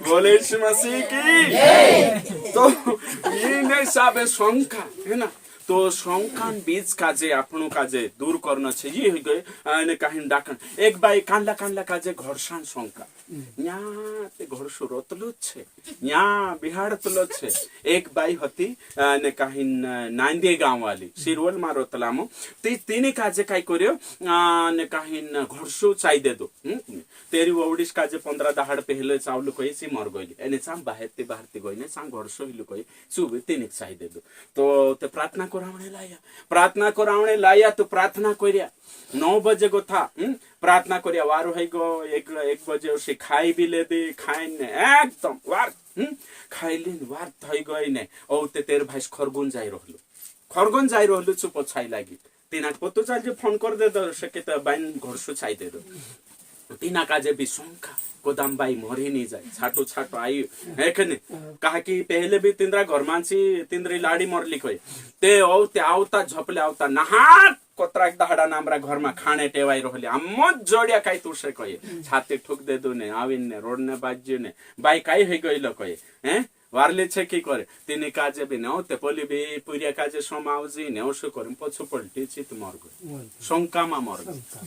बोले यीशु मसीह की तो ये नहीं साबे शंका है ना तो शंकान बीज काजे आपनो काजे दूर करना छे ये हो गए ने कहीं डाकन एक बाई कानला काजे घरसान शंका न्या ते घर सुरतलो छे न्या बिहाडतलो छे एक बाई हती ने कहीं नांदे गांव वाली सिरवल मारोतलामो तिने काजे काय कर्यो ने कहीं घरसो चाई दे दो तेरी वडीस काजे 15 दहाड़ पहले चावल कोई सी मर गइली एने चाम बाहेते गइने चाम घरसो हिलो कोई सुबे तिने चाई दे दो तो ते प्रार्थना करावणे लाया तो प्रार्थना करिया 9 बजे गो था प्रार्थना करिया वारो है गो एक बजे उसे खाई भी ले दे खाई ने एकदम वार खाइलिन वार थई गई ने ओ ते तेरे भाई खरगोन जाई रहलो चुप छाई लागी तिना पतो चाल जे फोन कर दे दो सके त बाइन घर सु छाई दे दो तिना काजे भी शंका गोदाम बाई मरी नहीं जाए छाटो आई है कने कहा कि पहले भी तिंद्रा घर मानसी तिंद्री लाड़ी मरली कोई ते आवता झपले आवता नहा कोतराक दहाड़ा नामरा घर में खाने टेवाई रहली अम्मो जोड़िया काई तुसे कोई छाती ठुक दे दो ने आविन ने रोड ने बाज्यू ने बाई काई होई गइलो कोई हैं वारले छे की करे तिनी काजे भी न ते पोली भी पुरिया काजे समाउजी ने ओसो करम पछु पलटी चित मर गयो शंका मा मर गयो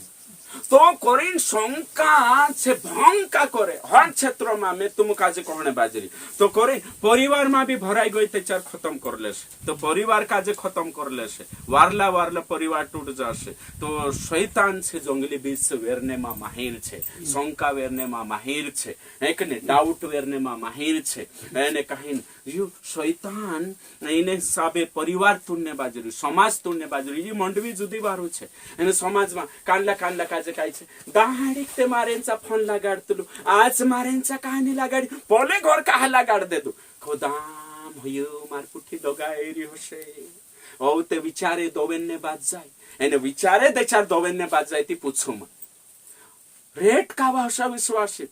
तो कोरिन शंका से भंका करे हर क्षेत्र में मैं तुम काजे कहने बाजरी तो कोरिन परिवार में भी भराई गई ते चार खत्म कर ले तो परिवार काजे खत्म कर ले वारला परिवार टूट जासे तो शैतान से जंगली बीच से वेरने में माहिर छे शंका वेरने में माहिर छे एक ने डाउट वेरने में माहिर छे एने कहिन यू शैतान इने साबे परिवार तुड़ने बाजरी समाज तुड़ने बाजरी ये मंडवी जुदी बारू छे एने समाज में कानला काजे काय छे दाहाडिक ते मारेंचा फोन लगाडतलु आज मारेंचा कहानी लगाडी पले घर कहा लगाड देदु खोदाम होयो मारपुठी दोगायरी होशे ओ ते विचारे दोवेन्ने बात जाय एने विचारे दे चार दोवेन्ने बात जाय ती पूछुम रेट का भाषा विश्वासित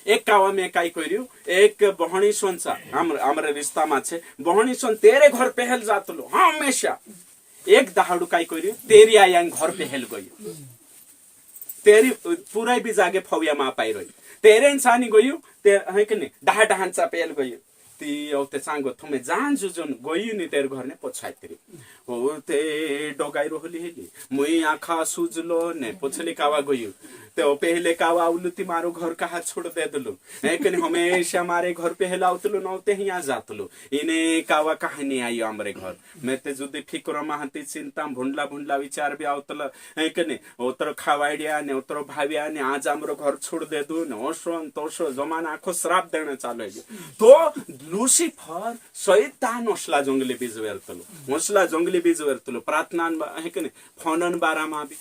एक कावा में काय कर्यो एक बहणी सोनचा हमरे रिश्ता मा छे बहणी सोन तेरे घर पहल जातलो हमेशा एक दहाड़ू काय कर्यो तेरी आयांग घर पहल गयो तेरी पूरा भी जागे फौया मा पाई रही तेरे इंसानी गयो ते है कि नहीं डहाचा पहल गयो ती औते सांगो थमे जान जुजन गयो नि तेरे घर ने पछाइतरी हो ते डगाई रहली हेली मुई आखा सुजलो ने पछली कावा गयो तो पहले कावा उलुती मारो घर कहा छोड़ दे दलो लेकिन हमेशा मारे घर पहला उतलो नौते ही आ जातलो इने कावा कहानी आई हमरे घर मैं ते जुदी फिक्र महती चिंता भुंडला विचार भी आवतल है कि नहीं ओतर खावाडिया ने ओतर भाविया ने आज हमरो घर छोड़ दे दो ने ओसो तोसो जमाना आखो श्राप देने चालू है तो लुसिफर शैतान असला जंगली बीज वेरतलो असला जंगली बीज वेरतलो प्रार्थना हे कि फोनन बारामा बी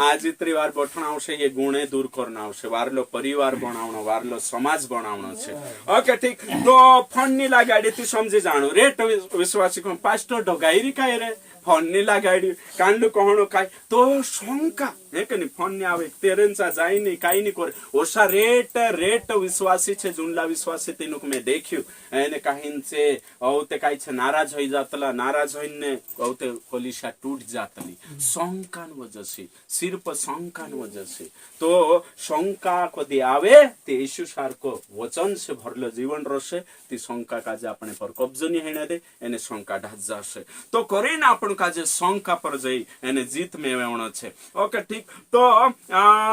आज त्रिवार बठण आवशे ये गुणे दूर करना आवशे वारलो परिवार बनावणो वारलो समाज बनावणो छे ओके ठीक तो फोन नी लगाडी ती समझी जाणो रेट विश्वासी को पास्टर डगाईरी काय रे फोन नी लगाडी कांडू कहणो काय तो शंका हे कि फोन नी आवे तेरेंचा जाई नहीं काई नहीं करे ओसा रेट विश्वासी छे जुनला विश्वासी तेनुक में देख्यु एने काहींचे औते काय छे नाराज होई जातला नाराज होईने औते कोलिशा टूट जातली शंकान वजसी सिर्फ शंकान वजसी तो शंका कदी आवे ते यीशु सारको वचन से भरलो जीवन रसे ती शंका काजे अपने पर कब्जो नहीं हेने दे एने शंका ढाज जासे तो करे ना अपन काजे शंका पर जाई एने जीत में वेवणो छे ओके ठीक तो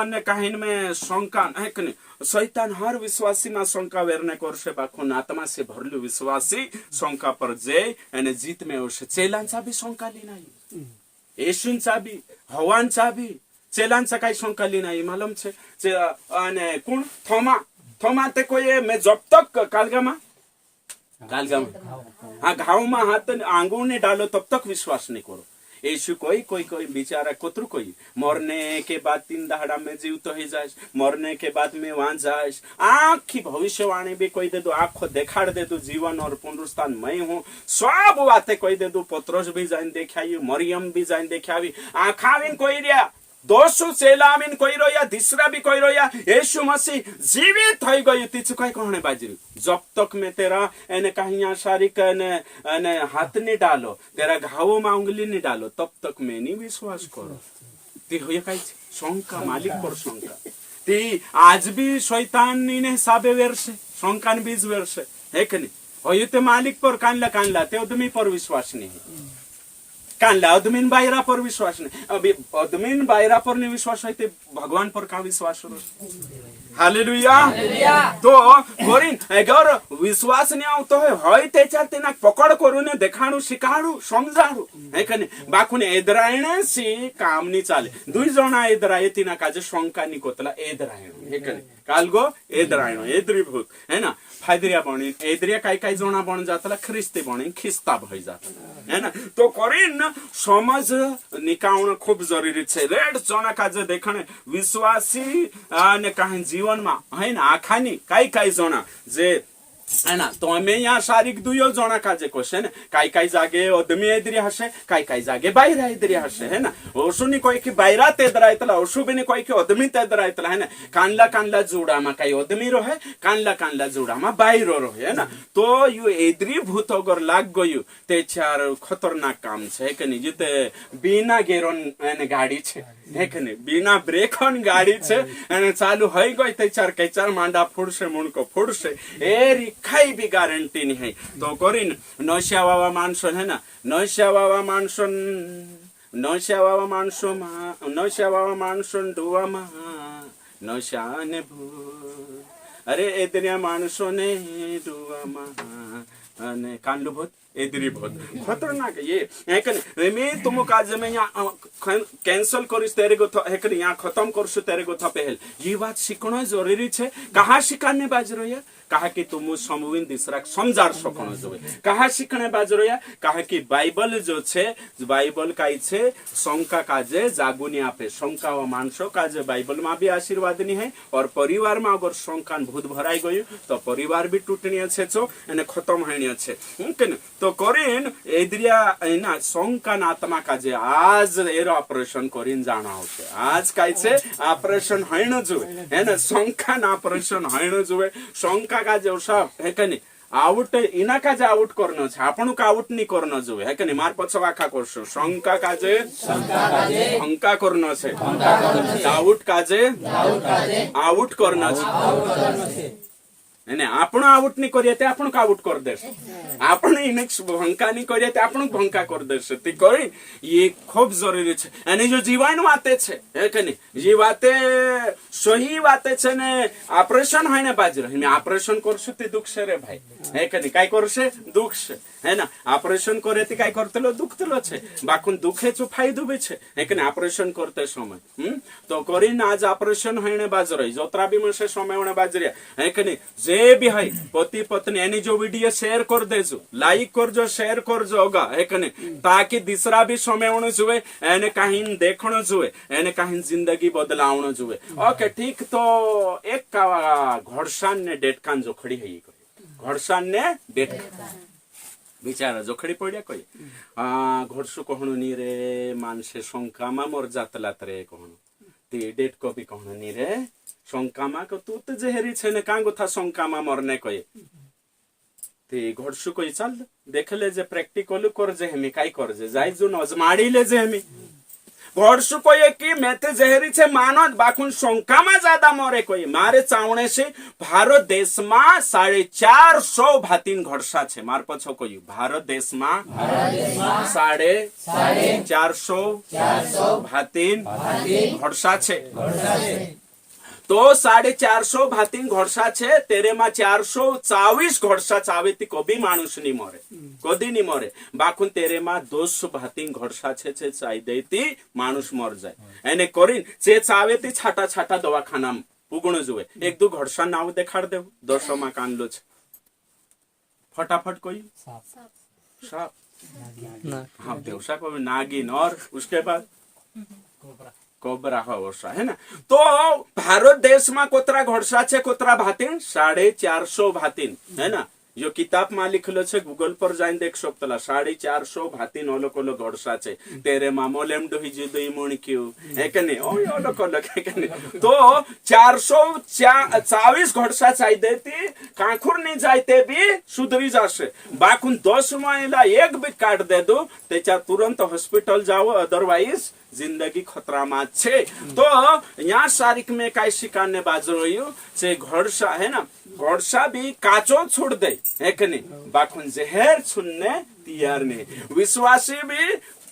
ने काहीन में शंका है कि शैतान हर विश्वासी में शंका वेरने करसे बाखुन आत्मा से भरलू विश्वासी शंका पर जे एने जीत में ओसे चेलांचा भी शंका ली नाही येशूंचा भी हवांचा भी चेलांचा काही शंका ली नाही मालूम छे अने कोण थोमा ते कोई मैं जब तक कालगामा हाँ घाव में हाथ आंगू ने डालो तब तक विश्वास नहीं करो यीशु कोई बेचारा कोतरु कोई मरने के बाद 3 दहाड़ा में जीव तो ही जाए मरने के बाद में वहां जाए आखी भविष्यवाणी भी कोई दे दो आंखों देखाड़ दे दो जीवन और पुनरुत्थान मैं हूँ सब बातें कोई दे दो पत्रोस भी जाइन देखाई मरियम भी जाइन देखावी आखाविन कोई रिया दोसु चेलामिन कोई रोया तीसरा भी कोई रोया यीशु मसीह जीवित हो गयो तीच कोई कहने बाजरी जब तक में तेरा एने कहिया शारीक ने हाथ नहीं डालो तेरा घावों में उंगली नहीं डालो तब तक मैं नहीं विश्वास करो ती होय काय शंका मालिक पर शंका ती आज भी शैतान ने साबे वर्षे शंकान बीज वर्षे है कि नहीं होय ते मालिक पर कानला ते आदमी पर विश्वास नहीं कानला अदमीन बायरा पर विश्वास नहीं अभी अदमीन बायरा पर नहीं विश्वास है भगवान पर का विश्वास हो हालेलुया तो कोरिन अगर विश्वास नहीं आवतो है त्याच्यात तेना पकड करून देखाणू शिकाणू समजाणू है कने बाकुने एदरायणे सी काम नहीं चाले दुई जना एदराये तिना काजे शंका नहीं कोतला एदरायण है कने कालगो एदरायण एद्रीभूत है ना फायदरिया बणी एदरिया काय जना बन जातला ख्रिस्ती बणी खिस्ता भई जातला है ना तो कोरिन समझ निकाउन खूब जरूरी छे रेड जना काजे देखणे विश्वासी ने काहे जीवन में है ना आखानी काई जना जे है ना तो हमें यहाँ शारीरिक दुयो जना काजे क्वेश्चन काई जागे अदमी एदरी हसे काई जागे बायरा एदरी हसे है ना ओसुनी कोई की बायरा तेदरा इतला ओसुबिनी कोई की अदमी तेदरा इतला है ना कानला जुड़ा मा काई अदमी रहे कानला जुड़ा मा बायरो रहे है ना तो यू एदरी भूत अगर लाग गयो ते चार खतरनाक काम छे के नहीं जिते बिना गेरन एने गाड़ी छे है के नहीं बिना ब्रेकन गाड़ी छे एने चालू होई गई ते चार मांडा फुड़से मुंडको फुड़से एरी खाई भी गारंटी नहीं है तो करीन नौशावा मानसन है ना नौशावा मानसन डुआ मा नौशाने भूत अरे एदरिया मानसो ने डुआ मा ने कांडू भूत एदरी भूत खतरनाक ये है मैं तुम काज में यहाँ कैंसल करिस तेरे को है यहाँ खत्म करसु तेरे को पहल ये बात सीखना जरूरी छे कहाँ सिखाने बाज रही है कहा कि तुम समविन दिसरा समजार सकनो जो कहा सीखने बाज रही है कहा कि बाइबल जो छे बाइबल काई छे शंका काजे जागुनी आपे शंका व मानसो काजे बाइबल में भी आशीर्वाद नहीं है और परिवार में अगर शंका भूत भराई गयु तो परिवार भी टूटनी अच्छे छो एने खत्म होनी अच्छे तो करीन एदरिया ना शंका आत्मा काजे आज एर ऑपरेशन करीन जाना होते आज काई छे ऑपरेशन हैन जुए है ना शंका ऑपरेशन हैन जुए शंका काजे ओसा है कनी आउट इना काजे आउट करनो छे आपणु का आउट नहीं करनो जुए है कनी मार पछ वाखा करसो शंका काजे शंका करनो छे आउट काजे आउट करनो छे ने आपण आउट नहीं करिए ते आपण आउट कर दे आपण इनेक्स भंका नहीं करिए ते आपण भंका कर दे ते करी ये खूब जरूरी छे एने जो जीवन बाते छे है के नहीं ये बाते सही बाते छे ने ऑपरेशन है ने बाज रही मैं ऑपरेशन करसु ते दुख से रे भाई है के नहीं काय करसे दुख से है ना ऑपरेशन करे ती काय करतलो दुखतलो छे बाकुन दुखे चो फायदो भी छे है कि ऑपरेशन करते समय तो करीन आज ऑपरेशन होने बाज रही जोतरा भी मसे समय होने बाज रही है कि नहीं जे भी है पति पत्नी एनी जो वीडियो शेयर कर देजो लाइक कर जो शेयर कर जो होगा है कि नहीं ताकि दूसरा भी समय होने जुए एने कहीं देखनो जुए एने कहीं जिंदगी बदलावनो जुए ओके ठीक तो एक का घोड़सान ने डेट कान जो खड़ी है घोड़सान ने डेट बिचारा जो खड़ी पड़िया कही घोड़सु कहणु नी रे मानसे शंकामा मोर जातलात रे कहणु ती डेट को भी कहणु नी रे शंकामा को तू तो जहरी छे ने कांगो था शंकामा मरने कही ती घोड़सु कही चल देख ले जे प्रैक्टिकल कर जे हमी काई कर जे जाई जो नजमाड़ी ले जे हमी घोड़सु कहे कि मैं ते जहरी छे मानो बाकुन शंकामा ज्यादा मरे कही मारे चावणे से भारत देश में 450 भातीन घोड़सा छे मार पछो कही भारत देश में 450 भातीन घोड़सा छे तो 450 भातीन घोड़सा छे तेरे में 424 घोड़सा चावे ती कभी मानुष नहीं मरे कदी नहीं मरे बाकुन तेरे में 200 भातीन घोड़सा छे छे चाई देती मानुष मर जाए एने करीन जे चावे ती छाटा छाटा दवाखाना पुगणो जुए एक दो घोड़सा नाव देखाड़ दे 200 में कानलो छे फटाफट कोई साप हाँ देवसा को नागिन और उसके बाद कोबरा वर्षा है ना तो भारत देश में कोतरा घोड़सा छे कोतरा भातीन 450 भातीन है ना जो किताब में लिखलो छे गूगल पर जाइन देख सकतला 450 भातीन ओलो कोलो घोड़सा छे तेरे मामोलेम डोही जे दोई मुण क्यू है के नहीं ओ ओलो कोलो है के नहीं तो 424 घोड़सा चाहि देती कांखुर नहीं जायते भी सुधरी जासे बाकुन 10 महिला एक भी काट दे दो तेचा तुरंत हॉस्पिटल जाओ अदरवाइज जिंदगी खतरा में छे तो यहाँ सारिक में काय शिकाने बाज रही से घोड़सा है ना घोड़सा भी काचो छोड़ दे है कि नहीं बाकुन जहर छुनने तैयार नहीं विश्वासी भी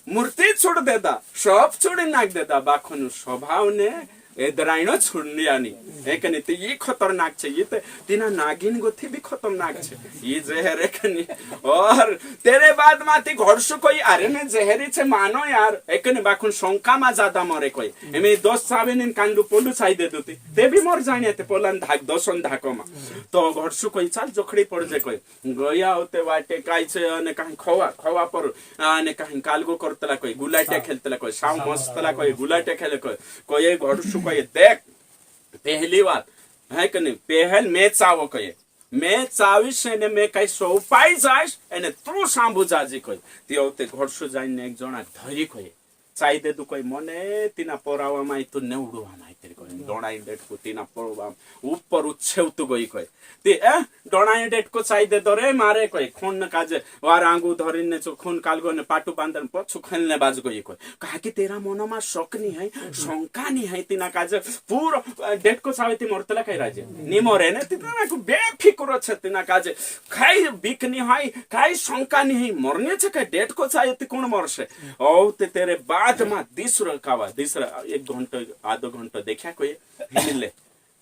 मूर्ति छोड़ देता सब छोड़ी नाक देता बाकुन स्वभाव ने एदराइनो छोड़नी आनी है कि नहीं तो ये खतरनाक छे ये तो तीना नागिन गोथी भी खतरनाक छे ये जहर है कि नहीं और तेरे बाद माती घोड़सु कोई अरे ने जहरी छे मानो यार है कि नहीं बाकुन शंका मा ज्यादा मरे कोई एमे 10 सावेनिन कांडू पोलू छाई दे दुती ते भी मर जाने ते पोलन धाक 200 धाको मा तो घोड़सु कोई चाल जोखड़ी पड़ जे कोई गया होते वाटे काई छे अने काई खवा पर अने काई कालगो करतला कोई गुलाटे खेलतला कोई साव मस्तला कोई गुलाटे खेले कोई घोड़सु कोई देख पहली बात है कि नहीं पहल मैं चावो कहे मैं चावीस ने मैं कई सोपाई जाइस एने तू सांभू जाजी कोई ते घोड़सु जाइन एक जना धरी कोई चाई दे तू कोई मने तीना पोरावा माई तू नेवडुवा माई तेरे कोई डोणाई डेट को तीना पोरवा ऊपर उछेव तू गई कोई ते डोणाई डेट को चाई दे दरे मारे कोई खून काजे वार आंगू धरिने चो खून कालगो ने पाटू बांधन पछु खेलने बाज गई कोई कहा कि तेरा मनमा शक नहीं है शंका नहीं है तीना काजे पूरा डेट को चावे ती मरतला कई राजे नि मरे ने तीना को बेफिक्र छ तीना काजे खाई बिक नहीं है खाई शंका नहीं है मरने छ के डेट को चाहे ती कोन मरसे ओ ते तेरे बाद में दूसरा कावा दूसरा 1 घंटा आधो घंटा देखा कोई हिमिले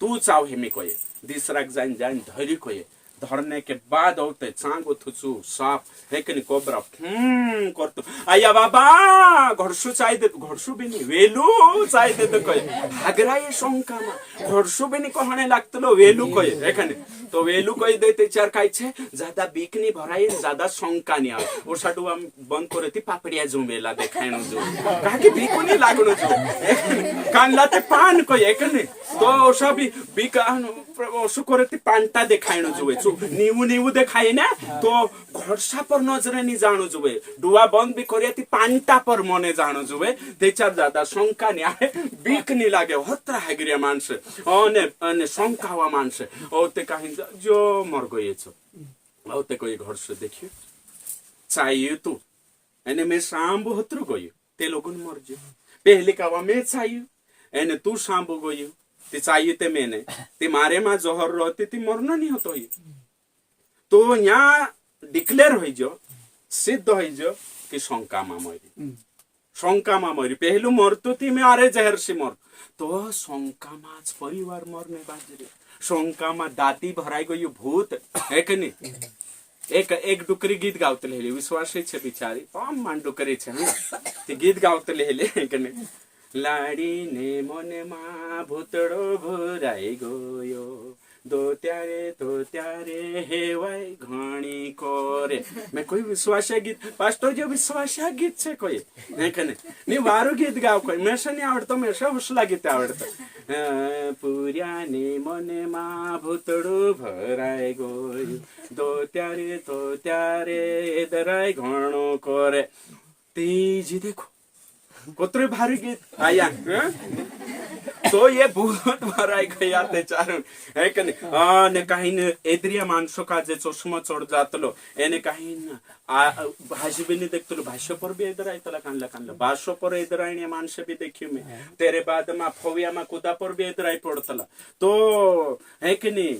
तू चाव हिमी कोई दूसरा जाइन जाइन धरी कोई धरने के बाद होते चांगो थुचू साफ है कि नहीं कोबरा करतो आया बाबा घोड़सु चाय दे घोड़सु भी नहीं वेलू चाय दे तो कोई हागरा ये शंका में घोड़सु भी नहीं कहने लागतलो वेलू कोई है कि नहीं तो वेलू कोई देते चार काई छे ज्यादा बीक नहीं भराई ज्यादा शंका नहीं आ ओ साडू हम बंद करे ती पापड़िया जुमेला देखाइनो जो कहा कि बीकु नहीं लागनो जो कानलाते पान कोई है कि नहीं तो सब बीका ओसु करे ती पानटा देखाइनो जो नीवू नीवू देखाई ना तो घोड़सा पर नजरे नहीं जानो जुए डुआ बंद भी करे ती पानटा पर मने जानो जुए तेचार ज्यादा शंका नहीं आए बीक नहीं लागे होत्रा हैग्रिया मानस अने शंका हुआ मानस ओते कहीं जो मर गए छो ओते कोई घोड़सु देखियो चाहिए तू एने मैं सांबु हत्रु गयो ते लोगन मर जे पहले कावा मैं चाहिए एने तू सांबु गयो ते चाहिए ते मैंने ते मारे मा जोहर रहते ती मरना नहीं होतो ही तो यहाँ डिक्लेयर हो जो सिद्ध हो जो कि शंका मा मरी पहलू मरतो ती मैं आरे जहर से मर तो शंका मा परिवार मरने बाजरे शंका मा दाती भराई गयो भूत है कि नहीं एक डुकरी गीत गावतले हेले विश्वासी छे बिचारी तम मान डुकरी छे ते गीत गावतले हेले कने लाडी ने मने मा भूतड़ो भराई गयो दो त्यारे हेवाय घणी कोरे मैं कोई विश्वासी गीत पास्टर जो विश्वासी गीत छे कोई नहीं कने नी वारू गीत गाव कोई मैं से नहीं आवडतो मैं से हुसला गीत आवडतो पुर्याने मने मा भूतड़ो भराई गयो दो त्यारे दराय घणो कोरे तेजी देखो कोतरे भारी गीत आया तो ये बहुत भराई गया ते चारून है कने ने काहीन एद्रिया माणसो का जे चष्मा चढ जातलो एने काहीन भाषी भी नहीं देखतो भाष्य पर भी इधर आई तला कानला भाषो पर इधर आई माणसे भी देखियो में तेरे बाद मा फविया मा कुदा पर भी इधर आई पड़तला तो है कि नहीं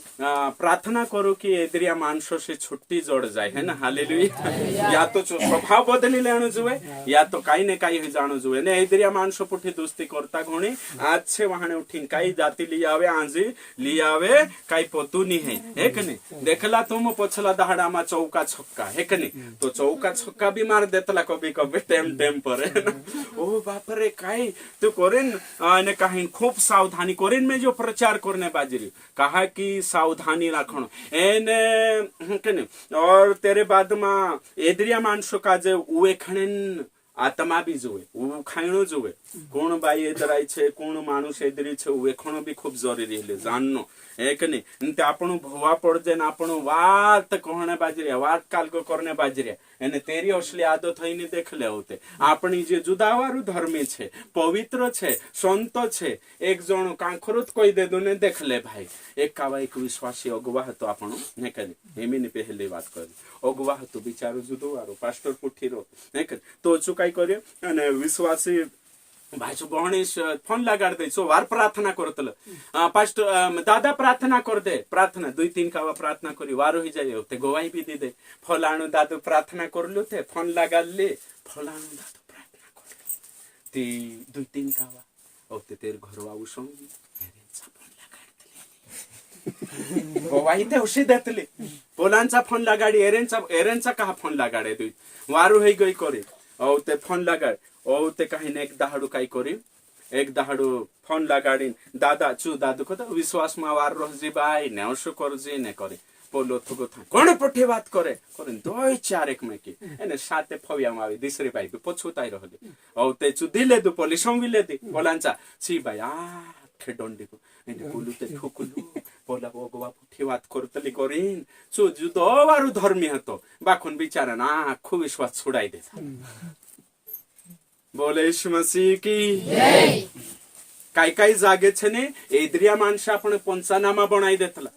प्रार्थना करो कि एद्रिया माणसो से छुट्टी जोड़ जाए है ना हालेलुया या तो स्वभाव बदली लेणो जुए या तो काही ने काही हो जाणो जुए ने एद्रिया माणसो पुठी दोस्ती करता घणी आज से वहां उठीन काही जाती लियावे आंजी लियावे काही पोतू नहीं है कि नहीं देखला तुम पछला दहाड़ा मा चौका छक्का है कि नहीं तो चौका छक्का भी मार देतला कभी कभी टेम पर ओ बाप रे काय तो कोरेन ने कहीं खूब सावधानी कोरेन में जो प्रचार करने बाजरी कहा कि सावधानी रखो एने के नहीं और तेरे बाद में एद्रिया मानसो का जे उए खणेन आत्मा भी जुए उ खाइणो जुए कोण बाई इधर आई छे कोण माणूस इधर छे उ एखणो भी खूब जरूरी है जाननो एक नहीं ते आपण भवा पड़ जाए ना आपण वात कहने बाजरिया वात काल को करने बाजरिया एने तेरी असली आदत थईने देख ले होते आपणी जे जुदावारू धर्मी छे पवित्र छे संत छे एक जण कांखरुत कोई दे दोने देख ले भाई एक कावा एक विश्वासी अगुवा हतो आपण ने कने हेमिनी पहले बात कर अगुवा हतो बिचारो जुदोवारो पास्टर पुठीरो ने तो चुकाई कर्यो अने विश्वासी भाइसो बहनीस फोन लगाड़ दे सो वार प्रार्थना करतल पास्टर दादा प्रार्थना कर दे प्रार्थना 2-3 कावा प्रार्थना करी वारो ही जाए ते गवाही भी दे दे फलाणु दादू प्रार्थना करलो थे फोन लगाले फलाणु दादू प्रार्थना करलो ती 2-3 कावा ओते तेर घर आउ संगी गवाही ते उशी देतले पोलांचा फोन लगाडी एरेंचा कहा फोन लगाडे दुई वारो ही गई करे औ ते फोन लगाड औ ते काही एक दहाडू काय करी एक दहाडू फोन लगाडीन दादा चु दादू को विश्वास मा वार रहजी बाई नेवसो करजी ने करे पोलो थगो था कोण पठे बात करे करे 2-4 एक में की एने साथे फविया मावी दिसरी बाई पछुताई रहले औ ते चु दिले दु पोली संगिले दि पोलांचा छी बाई आ खेडोंडी को एने बोलू ते ठुकुलू पोला गोवा पठे बात करतली करीन चु जुदो वारू धर्मी हतो बाखुन बिचारा ना खूब विश्वास छुड़ाई दे बोले यीशु मसीह की जय काय जागे छने एद्रिया माणसा आपण पंचनामा बनाई देतला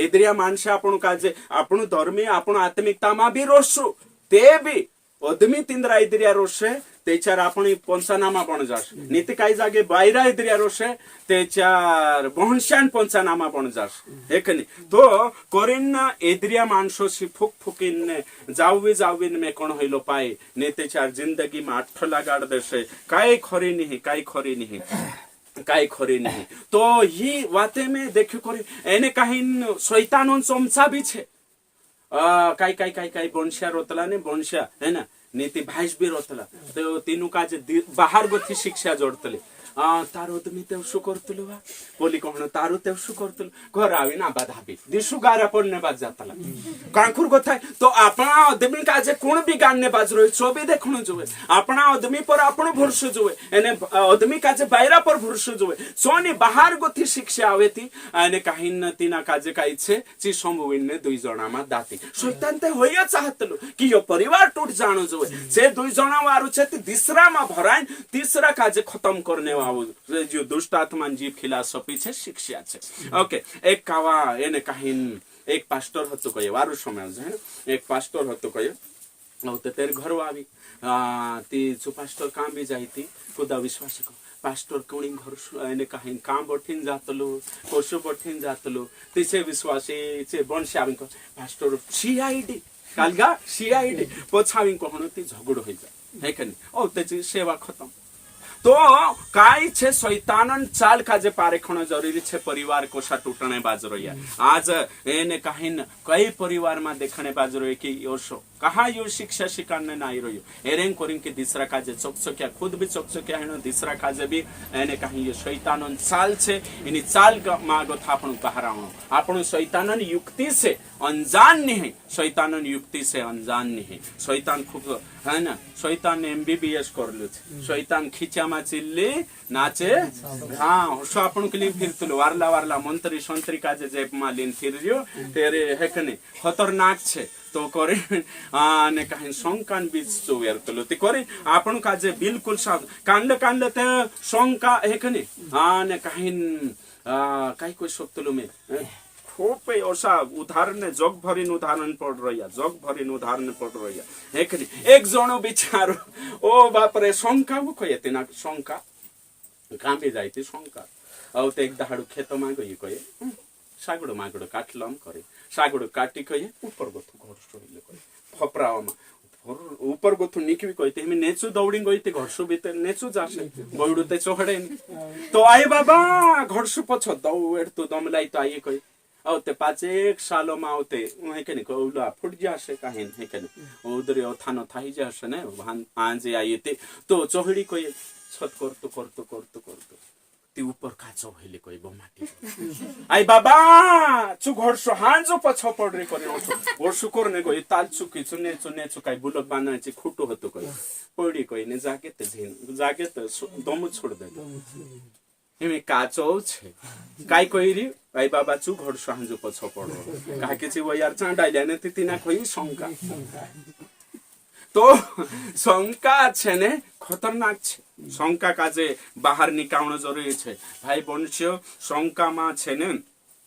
एद्रिया माणसा आपण काजे आपण धर्मी आपण आत्मिकता मा भी रोसु ते भी अदमी तिंद्रा एद्रिया रोसे तेचार आपण पंचनामा बन जास नीति काय जागे बायरा एद्रिया रोसे तेचार बहनशान पंचनामा बन जास एकनी तो कोरिन एद्रिया माणसो सी फुक फुकिन जाविन में कोण होइलो पाए ने तेचार जिंदगी में आठ लगाड़ देसे काय खरी नहीं काय खरी नहीं तो ही वाते में देखो करे एने काहीन शैतानों चमचा भी छे काय बनशा रोतला ने बनशा है ना नीति भाइस भी रोतला तो तीनों का जे बाहर गथि शिक्षा जोड़तले तारो तुमी ते शु करतलो बा बोली कोण तारो ते शु करतलो घर आवी ना बाधाबी दिसु गारा पडने बाज जातला कांखुर गथाय तो आपणा आदमी का जे कोण बिगाड़ने बाज रोय सोबे देखणो जोवे आपणा आदमी पर आपण भरोसा जोवे एने आदमी का जे बायरा पर भरोसा जोवे सोनी बाहर गथि शिक्षा आवेती एने काहीन तिना का जे काय छे ची संभविने दुई जना मा दाती शैतान ते होया चाहतलो कि यो परिवार टूट जानो जोवे जे दुई जना वारु छे तीसरा मा भराइन तीसरा का जे खत्म करने जो दुष्ट आत्मा जीव फिलॉसफी छे शिक्षा छे ओके एक कावा एने काहीन एक पास्टर हतो कहे वारु समय है एक पास्टर हतो कहे औते तेर घर आवी ती जो पास्टर काम भी जाईती खुदा विश्वास को पास्टर कोणी घर एने काहीन काम बठिन जातलो कोशो बठिन जातलो तिचे विश्वासी चे बनशावी को पास्टर सीआईडी कालगा सीआईडी पछावी कोहनो ती झगडो होई जा है कनी औ तेची सेवा खत्म तो काय छे शैतानन चाल काजे पारेखण जरूरी छे परिवार कोषा टूटणे बाज रहिया आज एने काहिन कई परिवार में देखने बाज रही कि योशो कहा यो शिक्षा शिकाने नाही रहियो एरें कोरिन कि दिसरा काजे चोकचोकिया खुद भी चोकचोकिया हेनो दिसरा काजे भी एने कहीं ये शैतानन चाल छे इनी चाल मागो थापणु बहारावणो आपणु शैतानन युक्ति से अनजान नहीं शैतानन युक्ति से अनजान नहीं शैतान खूब है ना शैतान एमबीबीएस करलो छे शैतान खिचामा चिल्ली नाचे हाँ होशो आपणु के लिए फिरतलो वारला वारला मंत्री संतरी काजे जेब मा लिन फिररियो तेरे हेकने खतरनाक छे तो करे ने कहीं शंकान बीच चोवेरतलो ते करे आपण काजे बिल्कुल साव कांड कांड ते शंका हेकने ने कहीं काय कोई सोक्तलो में खूब ऐसा उदाहरण जग भरीन उदाहरण पड़ रही है जग भरीन उदाहरण पड़ रही है हेकने एक जणो बिचारो ओ बाप रे शंका वो कयते ना शंका कामे जायते शंका औ ते एक दहाडू खेत मा गई कये सागड़ो मागड़ो काटलम करे सागड़ो काटी कहे ऊपर गोथु घर सोइले कहे फपरावा ऊपर गोथु निकवी कहते हमें नेचु दौड़ी गईते घरसु भीतर नेचु जासे बौडू ते चोहड़े तो आए बाबा घरसु पछ दौड़ तो दमलाई तो आए कहे औ ते पाँच एक सालों में औते हेकने कौला फुट जासे काहिन हेकने उधर थानो थाई जासे ने भान आजे आइते तो चोहड़ी कहे छत करतो ती ऊपर काचो भइले कहि बमाटी आई बाबा छु घरसो हांजो पछो पडरे करे वर्षु करने गई ताल चुकी चुने चुकाई बुलक बाना छि खुटो हतो कहि पडी कहि ने जाके ते झिन जाके ते दम छोड़ दे हिमे काचो छे काय कहिरी आई बाबा छु घरसो हांजो पछो पडरो काके छि वो यार चांडाइले ने तिना कहि शंका तो शंका छे ने खतरनाक छे शंका काजे बाहर निकाउन जरूरी छे भाई बन्स्यो शंका मा छे ने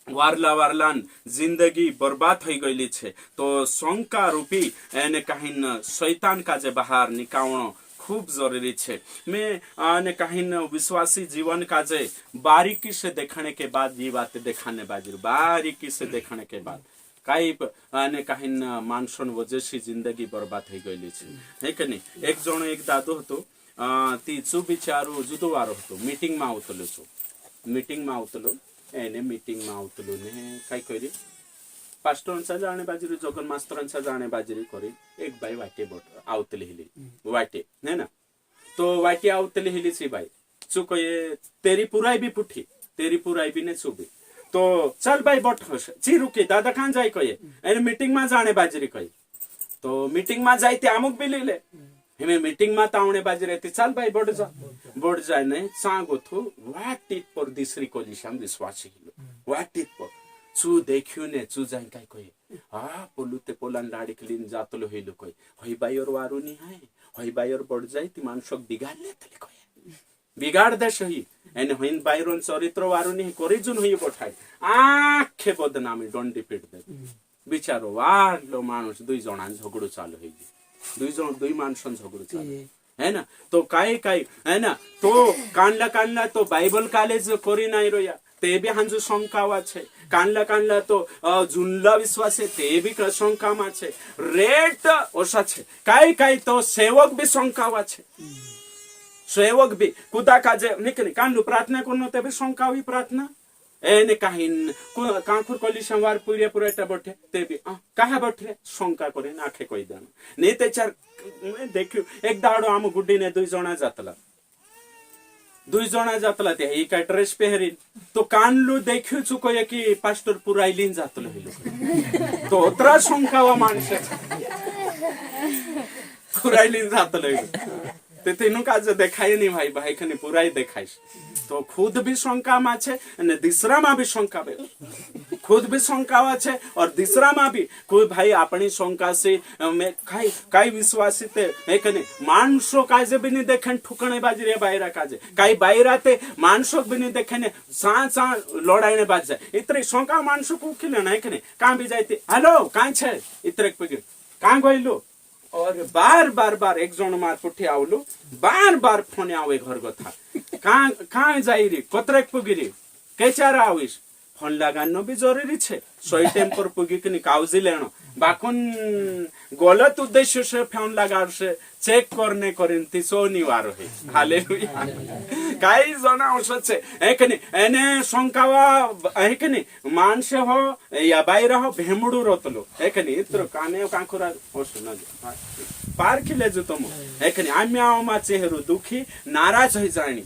वारला वारलान जिंदगी बर्बाद થઈ ગયેલી છે તો શંકા रूपी એને કહીન शैतान काजे बाहर निकाउन खूब जरूरी छे मैं आने कहीं विश्वासी जीवन काजे बारीकी से देखने के बाद ये बात दिखाने बाजू बारीकी से देखने के बाद काई आने कहीं मानसन वजह जिंदगी बर्बाद થઈ ગયેલી છે હે કે નહીં એક જણો એક દાદો હતો ती चु बिचारो जुदोवारो હતો मीटिंग में आवतलो छु मीटिंग में आवतलो एने मीटिंग में आवतलो ने काय करी पास्टरंचा जाणे बाजरी जगन मास्तरंचा जाणे बाजरी करी एक बाई वाटे बोट आवतले हिली वाटे है ना तो वाटे आवतले हिली सी बाई चु कहे तेरी पुराई भी पुठी तेरी पुराई भी ने चुबी तो चल भाई बट ची रुके दादा कहां जाए कहे एने मीटिंग में जाणे बाजरी कही तो मीटिंग में जाए ते अमुक भी ले हमें मीटिंग में तावणे बाजी रहती चल भाई बढ़ जाए नहीं सांगो थो वाटित पर दिसरी कोलिशाम विश्वासी हिलो वाटित पर चू देखियो ने चू जाई काय कहे पोलुते पोलान लाडी क्लीन जातलो हिलो कहे होई बाई और वारुनी है होई बाई और बढ़ जाए ती मानसक बिगाडले तले कहे बिगाड़ दे सही एने होइन बाईरोन चरित्र वारुनी करिजुन होई पठाई आखे बदनामी डंडी पीट दे बिचारो वारलो मानुस दुई जणा झगडो चालू होई दुई मानसन झगडो है ना तो काय है ना तो कानला तो बाइबल कॉलेज करी नाही रोया ते भी हांजो शंकावा छे कानला तो जुनला विश्वास है ते भी शंकामा छे रेट ओसा छे काय तो सेवक भी शंकावा छे सेवक भी कुदा काजे निकली कानलु प्रार्थना करनो ते भी शंकावी प्रार्थना एने काहिन कांकुर कली संवार पूरे पूरेटा बैठे ते भी कहा बैठे शंका करे आखे कहि देन नहीं ते चार देखियो एक दाडो आम गुड्डी ने दुई जणा जातला ते ही का ड्रेस पहरिन तो कानलु देखियो छु कहे कि पास्टर पुराइलिन जातलो हिलो तो ओतरा शंका वा मानसे पुराइलिन जातलो ते तेनु काज देखाय नहीं भाई खने पुराई देखाइस तो खुद भी शंका में छे ने दूसरा में भी शंका बे खुद भी शंका छे और दूसरा में भी कोई भाई अपनी शंका से में काई विश्वासी ते एकने मानसो काजे भी नहीं देखन ठुकणे बाजी रे बायरा काजे काई बायरा ते मानसो भी नहीं देखने सा लड़ाईने बाज जाए इतरे शंका मानसो को खिले ना एकने कां भी जायते हेलो कां छे इतरे पगे कां गइलो और बार एक जन मार पुठी आवलो बार फोन आवे घर कथा कहाँ जाइरी कतरेक पुगिरी केचारा आविस फोन लगानो भी जरूरी छे सही टाइम पर पुगी कि काउजी लेनो बाकुन गलत उद्देश्य से फोन लगार से चेक करणे करीन ती शनिवार है हालेलुया काही जण असंच आहे की नाही एने शंकावा आहे की नाही माणसे हो या बाहेर हो भेंबडू रोतलो है की नाही इत्र काने कांकुरा असो ना पार खिले जो तुम है कि नहीं आम्ही आओ मा चेहरो दुखी नाराज हो जानी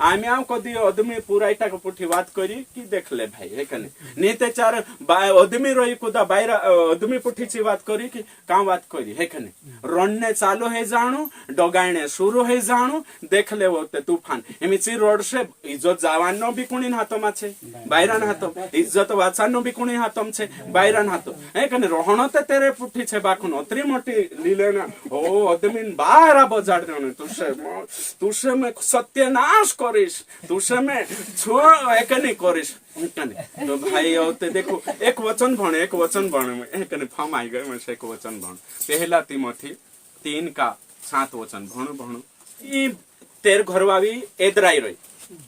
आम्ही आओ कदी आदमी पुराइटा को पुठी बात करी कि देख ले भाई है कि नहीं ते चार आदमी रही कुदा बाहर आदमी पुठी ची बात करी कि का बात करी है कि नहीं रणने चालू है जाणू डगाणे शुरू है जाणू देख ले वो ते तूफान एमिची रोड से इज्जत जावानो भी कुणी हातो मा छे बाहरान हातो इज्जत वाचानो भी कुणी हातम छे बाहरान हातो है कि नहीं रहणो ते तेरे पुठी छे बाखुन अत्री मोटी लीलेना ओ आदमी बाहर बजार देने तुसे में सत्यानाश करिस तुसे में छोड़ एक नहीं करिस तो भाई होते देखो एक वचन भणे एक नहीं फम आई गए मैं एक वचन भण पहला तिमोथी 3:7 वचन भणु ई तेर घरवावी एदराई रही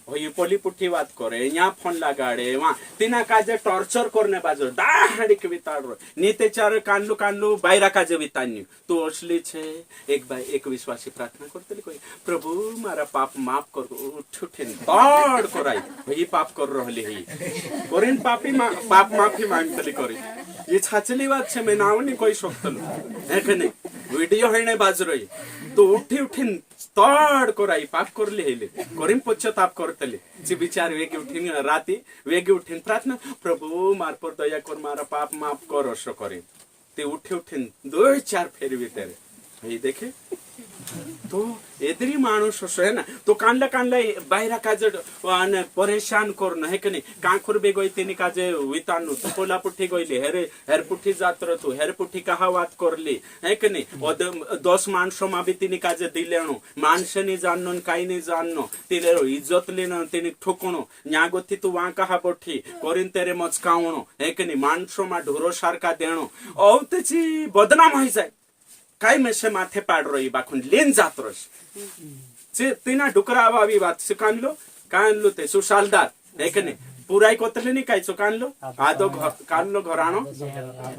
होई पोली पुठी बात करे यहाँ फोन लगाड़े वहाँ तिना काजे टॉर्चर करने बाजो दाहड़ी के बिताड़ रो नीते चार कानलू बायरा काजे बितान्यू तू असली छे एक विश्वासी प्रार्थना करते कोई प्रभु मारा पाप माफ कर उठे तोड़ कराई होई पाप कर रहली है कोरिन पाप माफी मांगतली करी ये छाचली बात छे मैं नाव नहीं कोई सकतलो है कि नहीं वीडियो है नहीं बाज रही तो उठी तोड़ कराई पाप करली हेले करीम पश्चाताप करतले जे विचार वेगे उठीन राती वेगे उठीन प्रार्थना प्रभु मार पर दया कर मारा पाप माफ कर असो करे ते उठीन 2-4 फेरवी तेरे भाई देखे तो एतरी माणूस असो है ना तो कानला बाहरा काजे परेशान करन है कि नहीं कांखुर बे गई तिनी काजे वितानु तो पोला पुठी गईली हेर पुठी जात्र तू हेर पुठी कहा बात करली है कि नहीं 10 माणसो मा भी तिनी काजे दिलेणु माणसे नहीं जाननो काई नहीं जाननो तिलेरो इज्जत लेनो तिनी ठोकणो न्यागोथी तू वा कहा बोठी करिन तेरे मचकावणो है कि नहीं माणसो मा ढोरो सारका देणो औतेची बदनाम होई जाय काय मेसे माथे पाड रही बाखुन लेन जात रस तिना डुकरावावी बात से कानलो ते सुशालदार है कि नहीं पुराई कोतले नहीं काय कानलो आदो कानलो घरानो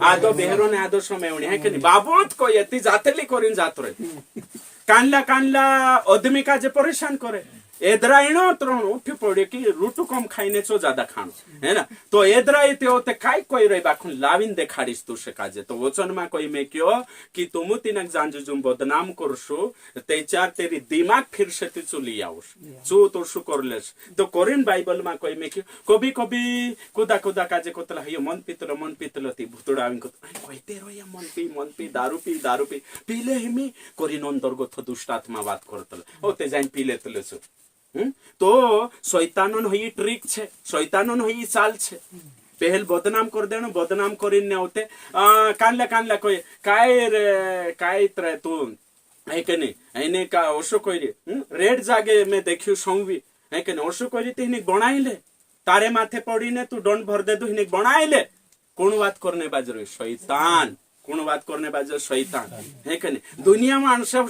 आदो बेहरो ने आदो समेवणी है कि नहीं बाबूत को यति जातली करिन जात रही कानला आदमी का जे परेशान करे एदराइनो त्रण उठी पड़े कि रुटू कम खाइने छो ज्यादा खानो है ना तो एदराई ते होते काय कोई रही बाखुन लाविन देखाड़ीस तू से काजे तो वचन मा कोई में क्यों कि तुम तिनक जानजु जुम बदनाम करसो ते चार तेरी दिमाग फिर से ती चुली आउस चो तो सु करलेस तो कोरिन बाइबल मा कोई में क्यों कभी कुदा काजे कोतला हयो मन पितलो ती भुतुड़ा आइन को कोइते रोया मन पी दारू पी पीले हिमी कोरिन अंतर्गत दुष्टात्मा बात करतल ओते जाइन पीले तलेसु तो शैतानन होई ट्रिक छे शैतानन होई चाल छे पहल बदनाम कर देनो बदनाम करिन ने होते कानला कोई काय त्रे तू है के नहीं एने का ओसो कोई रेड जागे में देखियो सौवी है के नहीं ओसो कोई तिनी बनाइले तारे माथे पड़ीने तू डंड भर दे तू हिने बनाइले कोन बात करने बाजरो शैतान कोण बात करने बाजर शैतान है कि नहीं दुनिया में अनसब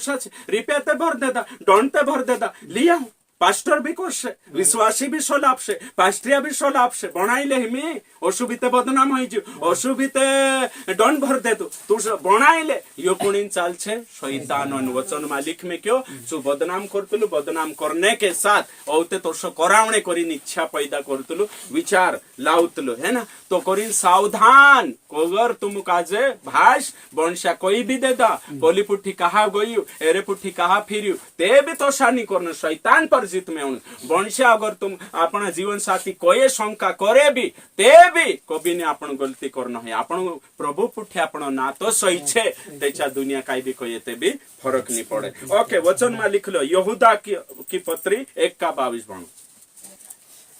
रिपेते भर देता डंडते भर देता लिया पास्टर भी करছে विश्वासी भी सोलापছে पास्ट्रिया भी सोलापছে बनाइले हिमी असुबिते बदनाम होई जो असुबिते डन भर दे तू बनाइले यो कोणिन चालছে शैतान वचन मालिक में क्यों सु बदनाम करतलु बदनाम करने के साथ औते तोरसो करावणे करिन इच्छा पैदा करतलु विचार लाउतलु है ना तो करिन सावधान अगर तुम काजे भाष बनशा कोई भी देदा बोली पुठी कहा गयु एरे पुठी कहा फिरियु ते भी तो शानी करन शैतान पर जीत में बनशा अगर तुम अपना जीवन साथी कोई शंका करे भी ते भी कभी ने अपन गलती करना है अपन प्रभु पुठी अपन ना तो सही छे तेचा दुनिया काई भी कोई ते भी फर्क नहीं पड़े ओके वचन में लिख लो यहूदा की पत्री 1:22 बनो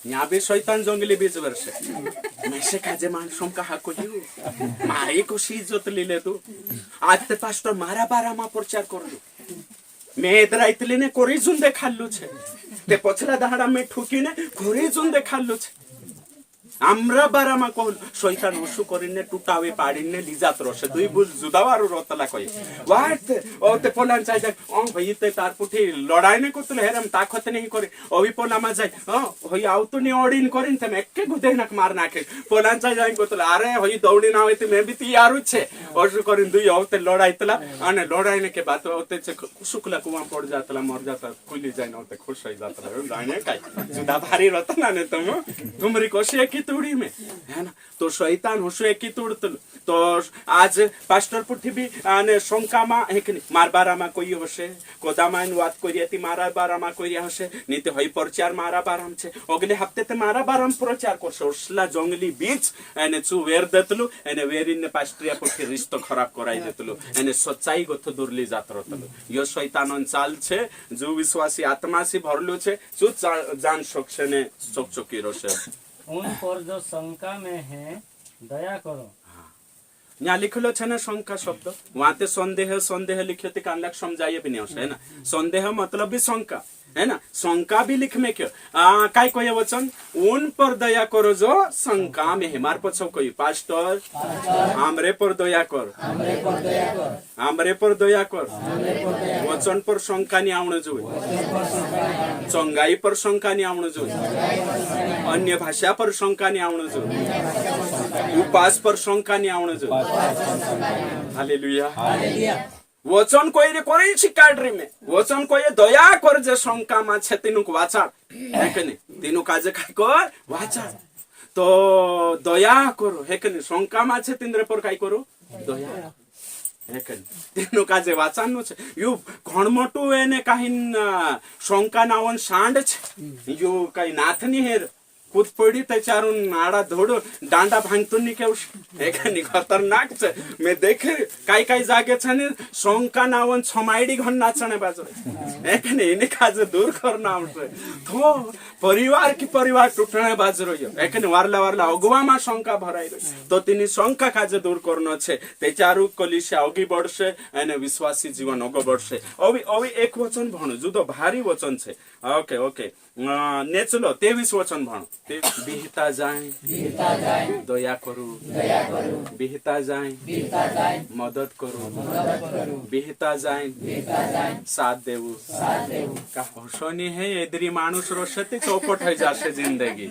यहाँ भी शैतान जंगली बीज वर्ष मैसे काजे मान शंका हा कोयु मारी को इज्जत लिले तू आज ते पास्टर मारा बारा मा प्रचार करलु मैं एदराइतली ने कोरी जुन देखालु छे ते पछला दाहड़ा में ठुकी ने कोरी जुन देखालु छे আমরা বারামা কহল শয়তান ওসু করিনে টুটাবে পাড়িনে লিজাত রসে দুই বুল জুদাওয়ারু রতলা কই ওয়াট ওতে পোলান চাই যায় ও হইতে তার পুঠি লড়াই নে করতলে হেরাম তাকত নেই করে ওই পোলামা যায় হই আউতনি অডিন করিন তেম এক্কে গুদে নাক মার নাকে পোলান চাই যায় করতলে আরে হই দৌড়ি না হইতে মে বি তিয়ার উচ্ছে ওসু করিন দুই ওতে লড়াইতলা আনে লড়াই নে के बात होते शुक्ला कुआं पड़ जातला मर जाता खुली जाए ना होते खुश हो जाता जाने काई जुदा भारी रहता ना ने तुमरी कोशी एक ही तुड़ी में है ना तो शैतान होशो एक ही तुड़ तो आज पास्टर पुठी भी आने शंकामा एक मारबारामा कोई होशे कोदामान वात कोरियाती मारबारामा कोई होशे नीते होई प्रचार मारबाराम छे अगले हफ्ते ते मारबाराम प्रचार करशे ओसला जंगली बीच एने चु वेर देतलु एने वेरिन पास्टरिया पुठी रिश्तो खराब कराई देतलु एने सच्चाई गथ दुरली जात रहतलु यो शैतानन चाल छे जो विश्वासी आत्मा से भरलु छे जो जान सकछे ने चकचकी रोशे उन पर जो शंका में है दया करो यहाँ लिखलो छे ना शंका शब्द वहां ते संदेह लिखे थे कान लग समझाइए भी नहीं है ना संदेह मतलब भी शंका है ना शंका भी लिख में क्यों काय कोई वचन उन पर दया करो जो शंका में है मार पछो कोई पास्टर हमरे पर दया कर हमरे पर दया कर वचन पर शंका नहीं आउन जोए चंगाई पर शंका नहीं आउन जोए अन्य भाषा पर शंका नहीं आउन जोए उपास पर शंका नहीं आउन जोए हालेलुया वचन कोई रे करे शिकाड्री में वचन कोई दया कर जे शंका मा छे तिनुक वाचा हेकने तिनु काजे काय कर वाचा तो दया करो हेकने शंका मा छे तिंद्रे पर काय करो दया हेकने तिनु काजे वाचा नो छे यु घणमटू एने काहिन शंका नावन सांड छे यु काय नाथनी हेर कूद पड़ी त्याच्यावरून आडा धोड दांडा भांगतून निकेवश एखादी खतरनाक छे मैं देखे काय काय जागे छने शंका नावन छमाईडी घन नाचणे बाजो एखाने इने काजे दूर करना आवशे तो परिवार की परिवार टूटणे बाजो रह्यो एखाने वारला अगुवामा शंका भराई रही तो तिनी शंका काजे दूर करनो छे त्याच्यारू कलिशा अगी बढशे અને વિશ્વાસી જીવન અગો બઢશે હવે એક વચન ભણો જુદો ભારી વચન છે ઓકે ઓકે नेचलो 23 वचन भण ते बिहता जाए दया करू बिहता जाए मदद करू बिहता जाए साथ देऊ का होशोनी है एदरी मानुष रोशते चौपट हो जाशे जिंदगी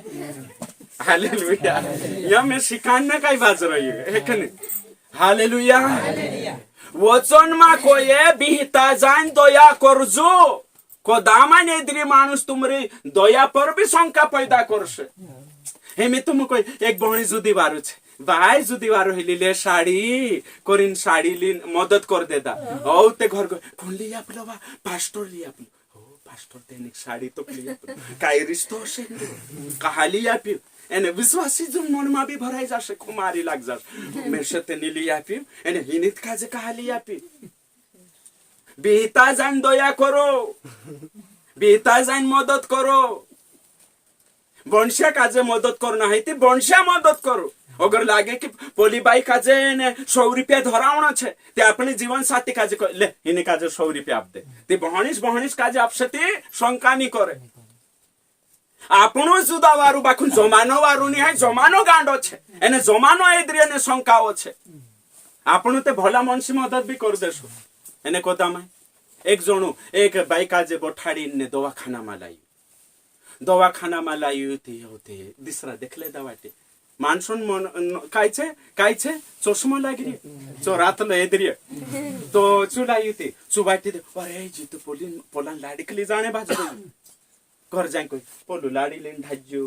हालेलुया या मैं सिखाने काय बाज रही है कने हालेलुया वचन मा कोये बिहता जाए दया करजो को दामान एदरी मानुष तुमरे दया पर भी शंका पैदा करसे हेमे तुम कोई एक बहनी जुदी बारू छे भाई जुदी बारू हिलीले साड़ी कोरिन साड़ी लिन मदद कर देदा औ ते घर को कोन लिया पलवा पास्टर लिया पल ओ पास्टर तेने साड़ी तो लिया काय रिश्तो से कहालिया पि एने विश्वासी जो मन मा भी भराई जासे कुमारी लाग जा मेसे ते लिया पि एने हिनित काजे कहालिया पि बेहता जान दया करो बेहता जान मदद करो बंशिया काजे मदद करना है ती बंशिया मदद करो अगर लागे कि पोली बाई काजे ने 100 रुपया धरावना छे ते अपने जीवन साथी काजे ले इने काजे 100 रुपया आप दे ते बहनिस काजे आपसे शंका नहीं करे आपनो जुदा वारू बाखुन जमानो वारू नहीं है जमानो गांडो छे एने जमानो एदरी ने शंकाओ छे आपनो ते भला मनसी मदद भी कर देसो एने कोदामा एक जणो एक बाइक आज बोठाड़ी ने दवाखाना में लायु होते दिसरा देखले दवाटे मानसून मन काय छे चश्मा लागिरी चो रातलो एदरी तो चुलायु ती चुबाटी दे अरे जी तो पोलान लाडीकली जाणे बाजू घर जाय कोई पोलू लाडी लेन ढाज्जू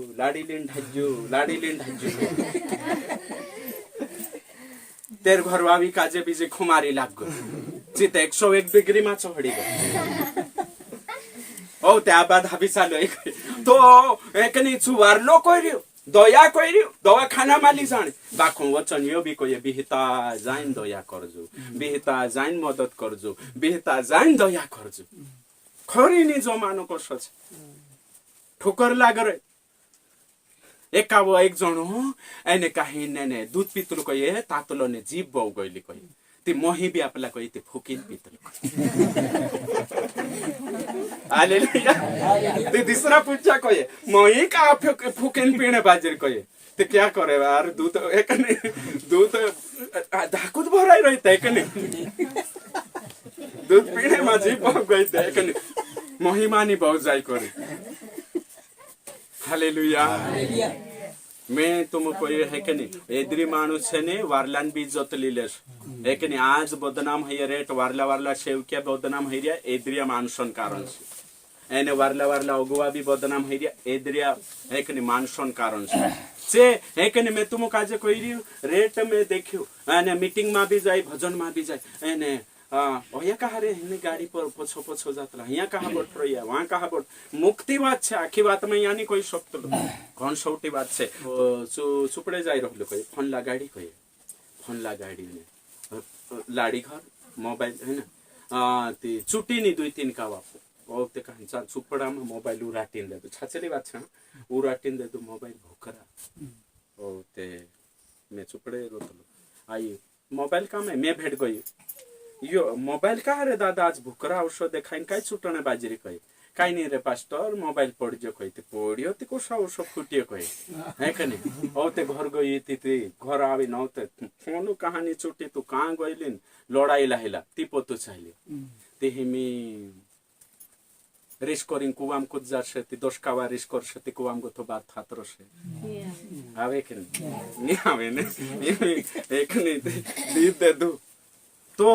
तेर घर वावी काजे बीजे खुमारी लाग गो चित 101 डिग्री मा चढी गयो ओ त्या बाद हाबी चालो तो एकनी चुवारलो कोइरियो दया कोइरियो दवाखाना माली जाने बाखो वचन यो भी कोइ बिहता जाइन दया करजो बिहता जाइन मदद करजो बिहता जाइन दया करजो खरी नि जमानो कसो छ ठोकर लागरे एकाव एक जणो एने काही नेने दूध पितुल कये तातलो ने जीव बौ गइली कये ती मोही भी आपला कये ती फुकिन पितुल हालेलुया ती दिसरा पूछा कये मोही का फुकिन पीणे बाजर कये ते क्या करे यार दूध एकने दूध धाकुत भराई रहते एकने दूध पीने माझी पाव गई थे एकने महिमानी बहुत जाय करे हालेलुया मैं तुमको ये है कि नहीं एद्री माणूस है ने वारलान भी जोत लीलेस है कि नहीं आज बदनाम है रेट वारला वारला शेवकिया बदनाम है रिया एद्रिया मानसन कारण से एने वारला वारला अगुआ भी बदनाम है रिया एद्रिया है कि नहीं मानसन कारण से है कि नहीं मैं तुमको काजे कोई रही रेट में देखियो एने मीटिंग में भी जाए भजन में भी जाए एने यहाँ कहा रे हिने गाड़ी पर पछो पछो जातला यहाँ कहा बोट रही है वहाँ कहा बोट मुक्ति बात है आखी बात में यानी कोई शब्द कौन सौटी बात है सुपड़े जाई रहलो कोई फोन ला गाड़ी में लाड़ी घर मोबाइल है ना ती चुटी नहीं 2-3 का वापो ओ ते कहां चा सुपड़ा में मोबाइल उराटिन दे तो छाचली बात है उराटिन दे तो मोबाइल भोकरा ओ ते मैं सुपड़े रोतलो आई मोबाइल का मैं भेट गई यो मोबाइल का रे दादा आज भुकरा औषध देखाइन काय छुटणे बाजरी कहे काय नहीं रे पास्टर मोबाइल पड़ जो कही पड़ियो ती कोसा औषध फुटियो कहे है कने औते घर गई ती घर आवी नौते फोन कहानी छुटी तू कहां गइलिन लड़ाई लाहिला ती पोतु चाहिए ती हिमी रिस्कोरिंग कुवाम कुछ जासे ती 10 कावा रिस्कोर से कुवाम को तो बात थातरो से आवे के नहीं आवे ने एक नहीं दीप दे दू तो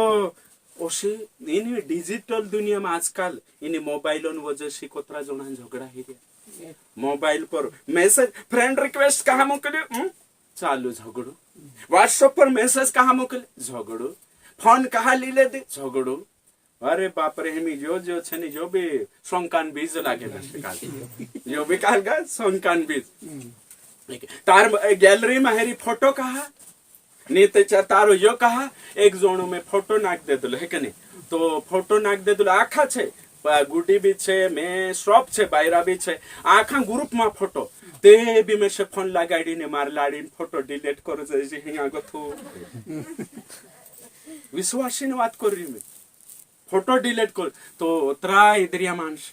ओसे इन डिजिटल दुनिया में आजकल इन मोबाइलों वजह से कोतरा जोना झगड़ा ही रे मोबाइल पर मैसेज फ्रेंड रिक्वेस्ट कहाँ मोकले चालू झगड़ो व्हाट्सएप पर मैसेज कहाँ मोकले झगड़ो फोन कहाँ लीले दे झगड़ो अरे बाप रे हमी जो छे जो भी संकान बीज लागे ना जो भी काल का संकान बीज तार गैलरी में हेरी फोटो कहा नीते तारो यो कहा एक जोनो में फोटो नाक दे दो है कि नहीं तो फोटो नाक दे दो आखा छे गुडी भी छे मैं सब छे बायरा भी छे आखा ग्रुप में फोटो ते भी में से फोन लगाड़ी ने मार लाड़ी फोटो डिलीट कर जैसे हिंगा को थू विश्वासी ने बात कर रही मैं फोटो डिलीट कर तो उतरा इधरिया मानस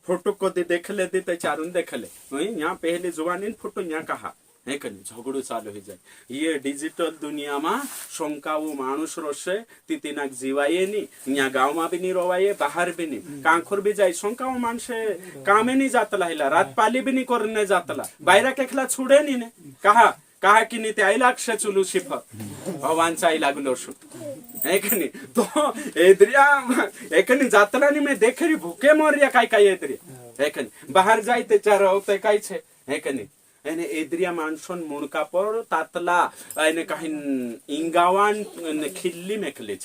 फोटो को दे देख ले दे तो चारुन देख ले यहाँ पहले जुबानी फोटो यहाँ कहा है कनी झगड़ो चालू हो जाए ये डिजिटल दुनिया में शंका वो मानुष रोसे तितिनाक जीवाये नहीं यहाँ गाँव में भी नहीं रोवाये बाहर भी नहीं कांखुर भी जाए शंका वो मानसे कामे नहीं जातला हिला रात पाली भी नहीं करने जातला बायरा केखला छुड़े नहीं ने कहा कि नहीं ते आई लागशे चुलू शिफर भगवान चाई लागलो शु है कनी तो एद्रिया एकनी जातला नहीं मैं देख रही भूखे मर रिया काय एद्रिया है कनी बाहर जाए ते चार होते काय छे है कनी एने एद्रिया मानसन मुनका पर तातला एने कहिन इंगावान खिल्ली मेखले छ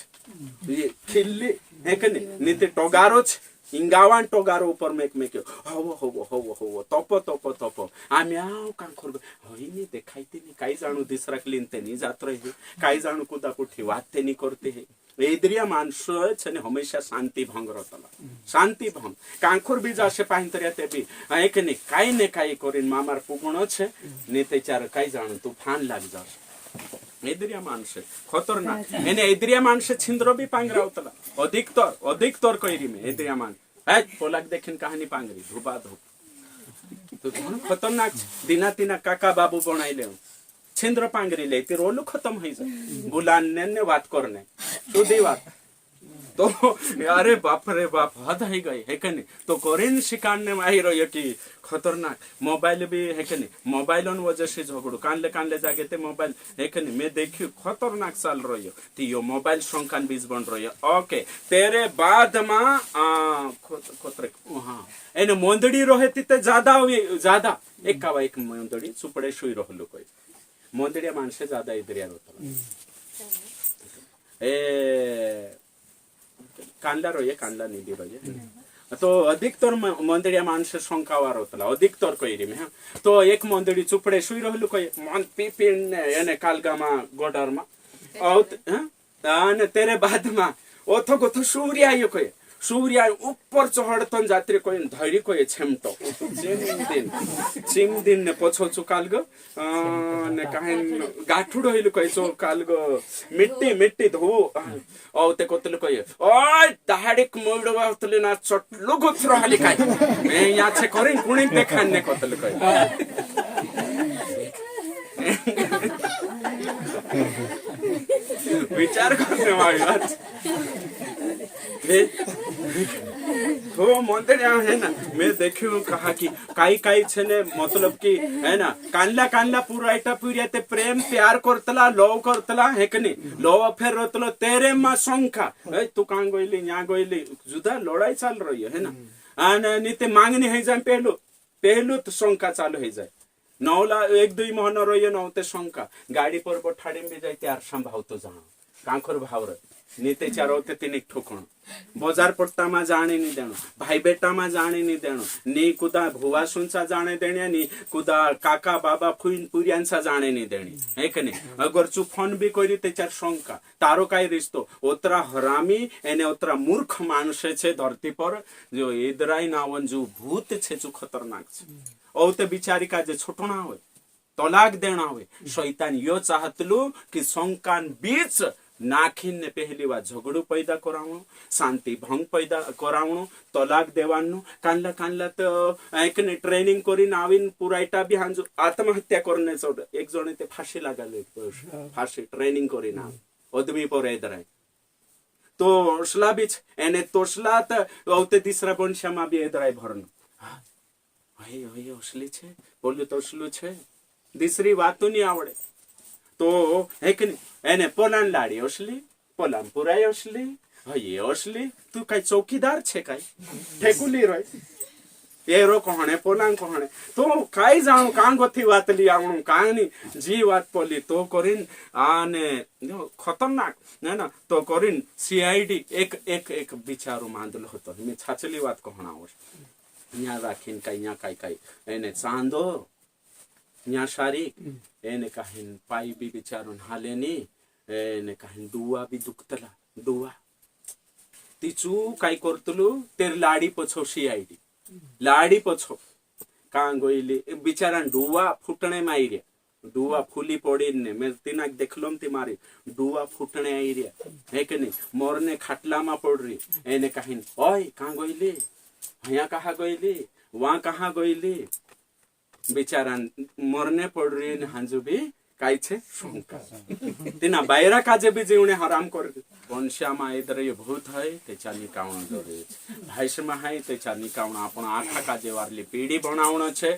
ये खिल्ली है कनी नीते टोगारो छ इंगावान टोगारो ऊपर मेक हो तप आम्याव कांखर होइनी देखाइते नि काई जाणू दिसरा क्लिनते नि जात रही काई जाणू कुदा कुठी वाते नि करते है एद्रिया मानस छने हमेशा शांति भंग रहतला शांति भंग कांखर भी जासे पाहिंतरिया ते भी एक ने काई करिन मामार पुगुण छे नीते चार काई जाणू तूफान लाग जास एद्रिया मानस खतरनाक एने एद्रिया मानस छिंद्रो भी पांगरा होतला अधिकतर कइरी में एद्रिया मान है पोलाक देखिन कहानी पांगरी धुबा धुप तो खतरनाक दिना तिना काका बाबू बनाइले छिंद्र पांगरी ले ती रोलू खत्म हो जाए बुलाने ने बात करने सुधी बात तो अरे बाप रे बाप हद ही गई है कि नहीं तो कोरिन शिकाने में आई रही कि खतरनाक मोबाइल भी है कि नहीं मोबाइल वजह से झगड़ो कानले जागे ते मोबाइल है कि नहीं मैं देखी खतरनाक चाल रही हो तो यो मोबाइल संकान बीज बन रही है ओके तेरे बाद में हाँ एने मोंदड़ी रहे ती ज्यादा एक कावा एक मोंदड़ी सुपड़े सुई रहलो कोई मोंदड़िया मानसे ज्यादा इधरिया रहता ए कांडला रही कांडला निधि रही तो अधिकतर मंदिरिया मानस शंकावार होता अधिकतर कही में तो एक मंदिरी चुपड़े सुई रहलु कही मन पीपीन एने कालगामा गोडर में तेरे बाद में ओथो गोथो सूर्य आयो कही सूर्य ऊपर चढ़तन जात्री कोई धैर्य कोई छेमटो चिम दिन ने पछो चुकालगो ने काहेन गाठुडो हिल कोई चुकालगो मिट्टी धो औ ते कोतल कोई ओय दहाड़िक मोड़ वातले ना चटलो गुथरो हाली काय मैं या छे करिन कुणी देखान ने कोतल कोई विचार करने वाली बात। तो मोंते है ना, मैं देखियो कहा कि काई छे ने मतलब कि है ना कानला पूरा इटा पूरी ते प्रेम प्यार करतला लव करतला है कि नहीं, लव फेर रतलो तेरे मा शंका ए तू कान गोइली न्या गोइली जुदा लड़ाई चल रही है ना, आने नीते मांगनी है जाए पहलू तो शंका चालू है जाए नौला 1-2 महीना रही नौते शंका गाड़ी पर बठाड़ी में जाए त्यार संभाव तो जानो कांखर भाव नीते चारोते तीन ठोकण बाजार पट्टा में जाने नहीं देनो, भाई बेटा में जाने नहीं देनो, नी कुदा भुआ सुनसा जाने देने, नी कुदा काका बाबा फुइन पुरियांसा जाने नहीं देनी है कि नहीं। अगर चू फोन भी कोई रीते चार शंका तारो काई रिश्तो ओतरा हरामी एने ओतरा मूर्ख मानुषे छे धरती पर जो इदराई नावन जो भूत छे जो खतरनाक छे ओ ते बिचारी का जे छोटना होय तलाक देना होय शैतान यो चाहतलु कि शंकान बीच नाखिन ने पहली बार झगड़ू पैदा करावणु, शांति भंग पैदा करावणु, तलाक देवानु कानला तो एक ने ट्रेनिंग करीन आविन पुरायटा भी हांजो आत्महत्या करने चोड एक जणे ते फाशी लागाले फाशी ट्रेनिंग करीन आदमी पर एदराय तो ओसला बीच एने तोसला त औते तीसरा बनशामा भी एदराय भरन हई ओसली छे बोल्यो तोसलू छे तीसरी वातो नहीं आवड़े तो एक एने पोलान लाड़ी ओसली पोलान पुराई ओसली ये ओसली तू कई चौकीदार छे कई ठेकुली रोय एरो कहणे पोलान कहणे तो काई जाणो कां गोथी वात ली आवणु कानी जी वात पोली तो करिन आने खतरनाक है ना तो करिन सीआईडी एक बिचारो मांदल होतो मैं छाचली वात कहणावस न्या राखीन काई एने चांदो न्या शारी एने कहिन पाई भी बिचारून हालेनी एने कहिन दुआ भी दुखतला दुआ तिचू काय करतलू तेर लाडी पछो सीआईडी लाडी पछो कां गोइली बिचारान दुआ फुटणे माईरिया दुआ फुली पड़ीन ने मैं तिनाक देखलोम ती मारी दुआ फुटणे आईरिया है कि नहीं मोरने खाटला मा पड़ रही एने कहिन ओय कां गोइली हया कहा गोइली वहां कहा गोइली बिचारान मरने पड़ रही है हांजू भी काई छे शंका तिना बायरा काजे भी जीवने हराम कर वंशामा इधर ये भूत है तेचा निकावण जरूरी भाईसमा है तेचा निकावण आपण आखा काजे वारली पीढ़ी बनावण छे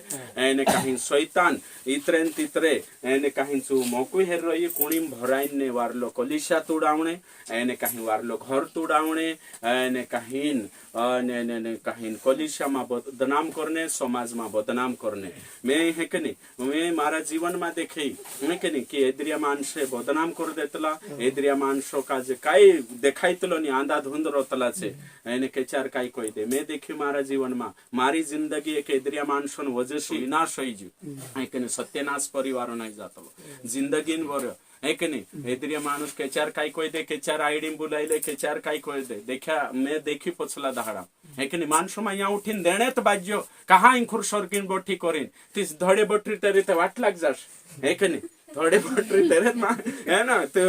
एने कहीं शैतान इतरेन तितरे एने कहीं चू मोकु हेर रही कुणीम भराइन ने वारलो कलिशा तुडावणे एने कहीं वारलो घर तुडावणे एने कहीं ने कहीं कलिशा मा बदनाम करने समाज मा बदनाम करने मैं है कि नहीं मैं मारा जीवन में देखे है कि नहीं कि एद्रिया मानसे बदनाम कर देतला एद्रिया मानसो का जे काई देखाइतलो नि आंधा धुंध रोतला छे एने केचार काई कोई दे मैं देखी मारा जीवन में मारी जिंदगी एक एद्रिया मानसोन वजह विनाश होई ज्यू है कि नहीं सत्यनाश परिवार नहीं जातलो जिंदगी भर है कि नहीं एद्रिया मानुष केचार काई कोई दे केचार आईडी बुलाइले केचार काई कोई दे देखा मैं देखी पछला दहाड़ा है कि नहीं मानसो में यहाँ उठीन देने तो बाज्यो कहा इंखुर सरकिन बोठी करीन तिस धड़े बटरी तेरे ते वाट लग जास है कि नहीं थोड़े बटरी तेरे ना है ना तो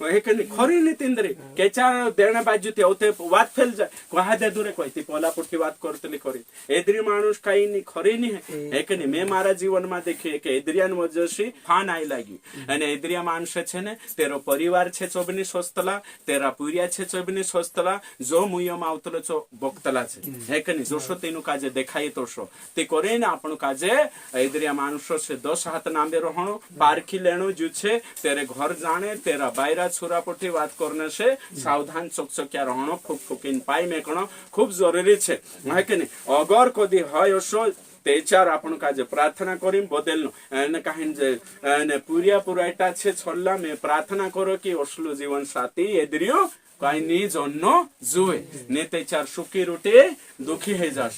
है कि नहीं खरी नहीं तिंदरी केचार देने बाजू ते होते वात फैल जाए कहा दे दूरे कोई ती पोला पुट्टी बात करतली खरी एद्री मानुष काई नहीं खरी नहीं है कि नहीं मैं मारा जीवन में देखिए कि एद्रियान वजह फान आई लगी અને એદ્રિયા માણસ છે ને તેરો પરિવાર છે ચોબની સ્વસ્થલા તેરા પુરિયા છે ચોબની સ્વસ્થલા જો મુયમાં આવતલો છો બકતલા છે હે કે નહીં જોશો તેનું કાજે દેખાય તો શો તે કરે ને આપણું કાજે એદ્રિયા માણસ છે 10 હાથ નામે રહણો પારખી લેણો જુ છે તેરે ઘર જાણે તેરા બાયરા છોરા પટી વાત કરને છે સાવધાન ચોકચોક્યા રહણો ફૂક ફૂકીન પાઈ મેકણો ખૂબ જરૂરી છે હે કે નહીં અગર કદી હોય ઓશો तेचार आपण काजे प्रार्थना करीम बदलनो एने कहिन जे एने पुरिया पुरायटा छे छल्ला में प्रार्थना करो कि ओसलो जीवन साथी एद्रियो काई नी जन्नो जुए ने तेचार सुखी रुटे दुखी हे जाशे।